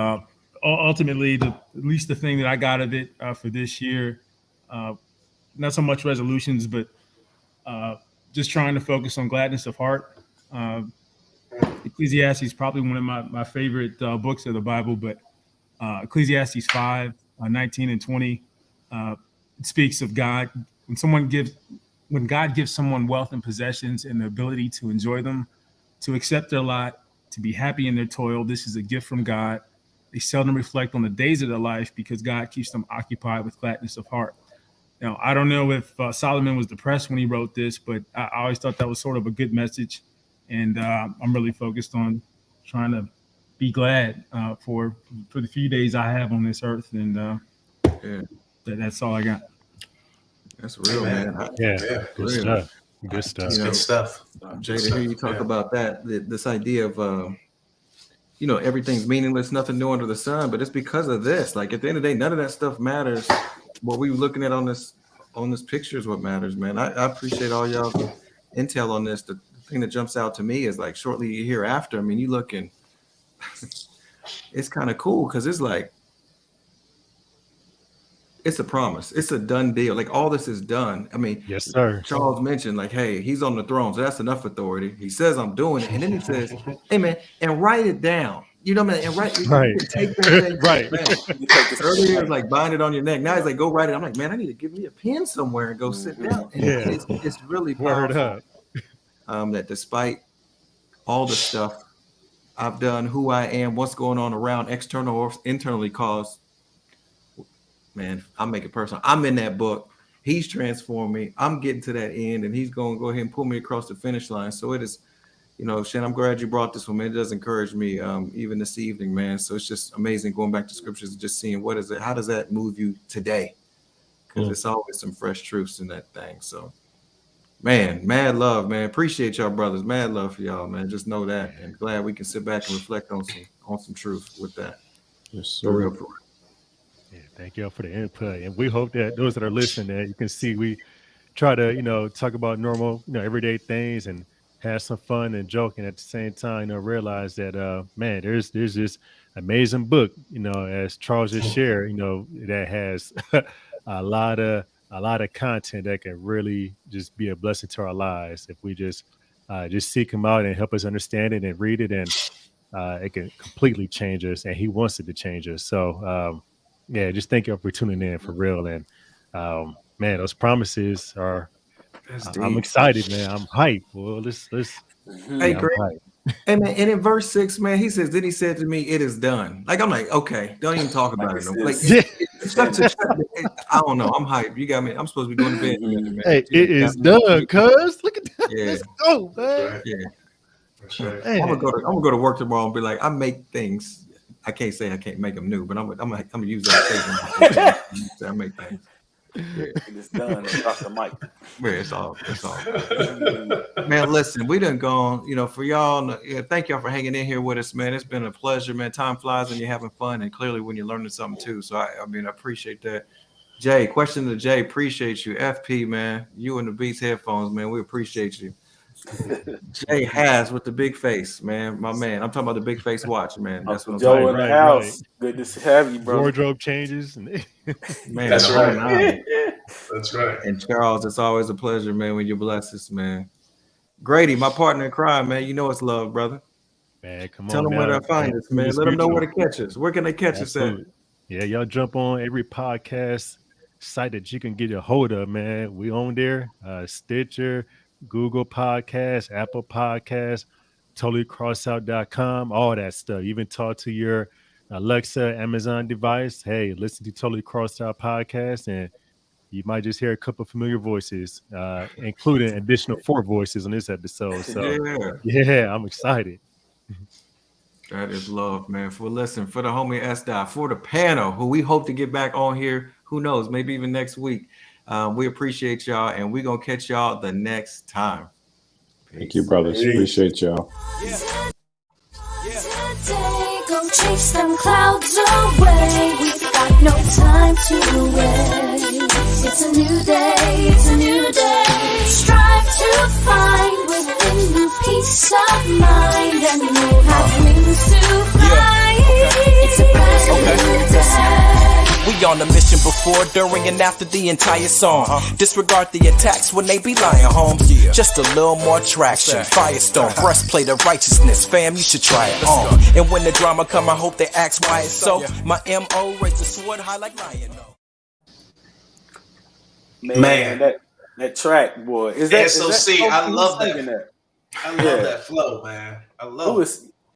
ultimately, at least the thing that I got of it for this year, not so much resolutions, but just trying to focus on gladness of heart. Ecclesiastes is probably one of my favorite books of the Bible, but Ecclesiastes 5, 19 and 20, it speaks of God. When God gives someone wealth and possessions and the ability to enjoy them, to accept their lot, to be happy in their toil, this is a gift from God. They seldom reflect on the days of their life because God keeps them occupied with gladness of heart. Now, I don't know if Solomon was depressed when he wrote this, but I always thought that was sort of a good message. And I'm really focused on trying to be glad for the few days I have on this earth. And that's all I got. That's real, man. Good stuff. Good stuff. Good stuff. Jay, to hear you talk about that, this idea of, everything's meaningless, nothing new under the sun, but it's because of this. Like at the end of the day, none of that stuff matters. What we were looking at on this picture is what matters, man. I appreciate all y'all intel on this. The thing that jumps out to me is like shortly hereafter. I mean, you looking, it's kind of cool because it's like, it's a promise. It's a done deal. Like all this is done. I mean, yes, sir. Charles mentioned like, hey, he's on the throne, so that's enough authority. He says I'm doing it, and then he says, hey man, and write it down. You know what I mean? And right. Take that thing, right. Earlier, it was like bind it on your neck. Now he's like, go write it. I'm like, man, I need to give me a pen somewhere and go sit down. And it's really powerful. That despite all the stuff I've done, who I am, what's going on around, external or internally caused, man, I'll make it personal. I'm in that book. He's transformed me. I'm getting to that end, and he's going to go ahead and pull me across the finish line. So it is, Shannon, I'm glad you brought this one, man. It does encourage me even this evening, man. So it's just amazing going back to scriptures and just seeing what is it, how does that move you today? Because it's always some fresh truths in that thing. So, man, mad love, man. Appreciate y'all, brothers. Mad love for y'all, man. Just know that, and glad we can sit back and reflect on some truth with that. Yes, sir. For real. Yeah, thank y'all for the input, and we hope that those that are listening, that you can see we try to talk about normal, everyday things and have some fun and joke, and at the same time, realize that man, there's this amazing book, as Charles just shared, that has a lot of content that can really just be a blessing to our lives if we just seek him out and help us understand it and read it, and it can completely change us, and he wants it to change us. So. Yeah, just thank you for tuning in for real. And man, those promises are, I'm excited, man. I'm hyped. Well, let's hey, Greg. And in verse 6, man, he says, then he said to me, it is done. Like, I'm like, okay, don't even talk about it. Like, I don't know. I'm hyped. You got me. I'm supposed to be going to bed in a minute, man. Hey, it is done, cuz. Look at that. Yeah. Let's go, man. Yeah. Right. Hey. I'm gonna go to work tomorrow and be like, I make things. I can't say I can't make them new, but I'm gonna use that statement. I make things. It's done. Drop the mic. Man, it's all. Man, listen, we done gone. For y'all, thank y'all for hanging in here with us, man. It's been a pleasure, man. Time flies when you're having fun, and clearly when you're learning something too. So I appreciate that. Jay, question to Jay. Appreciate you, FP, man. You and the Beats headphones, man. We appreciate you. Jay Has with the big face, man. My man. I'm talking about the big face watch, man. That's what I'm Joe talking in about. the house. Good to have you, bro. Wardrobe changes. Man, That's right. That's right. And Charles, it's always a pleasure, man, when you bless us, man. Grady, my partner in crime, man. You know it's love, brother. Man, come Tell on. them where to find us, man. Let them know where to catch us. Where can they catch us at? Yeah, y'all jump on every podcast site that you can get a hold of, man. We on there. Stitcher, Google Podcasts, Apple Podcasts, totallycrossout.com, all that stuff. Even talk to your Alexa, Amazon device. Hey, listen to Totally Crossed Out podcast, and you might just hear a couple of familiar voices, including additional 4 voices on this episode. So, yeah, I'm excited. That is love, man. For the homie S. For the panel, who we hope to get back on here. Who knows? Maybe even next week. We appreciate y'all, and we're going to catch y'all the next time. Peace. Thank you, brothers. Appreciate y'all. Today, go chase them clouds away. We've got no time to wait. It's a new day, it's a new day. Strive to find within you peace of mind, and you'll have wings to fly. It's a brand new day. We on a mission before, during, and after the entire song. Disregard the attacks when they be lying, home. Just a little more traction. Firestone, breastplate of righteousness. Fam, you should try it on. And when the drama come, I hope they ask why it's so. My M.O. raise the sword high like lion. Man, that track, boy. Is that SOC? I love that. that? I love that flow, man. I love it.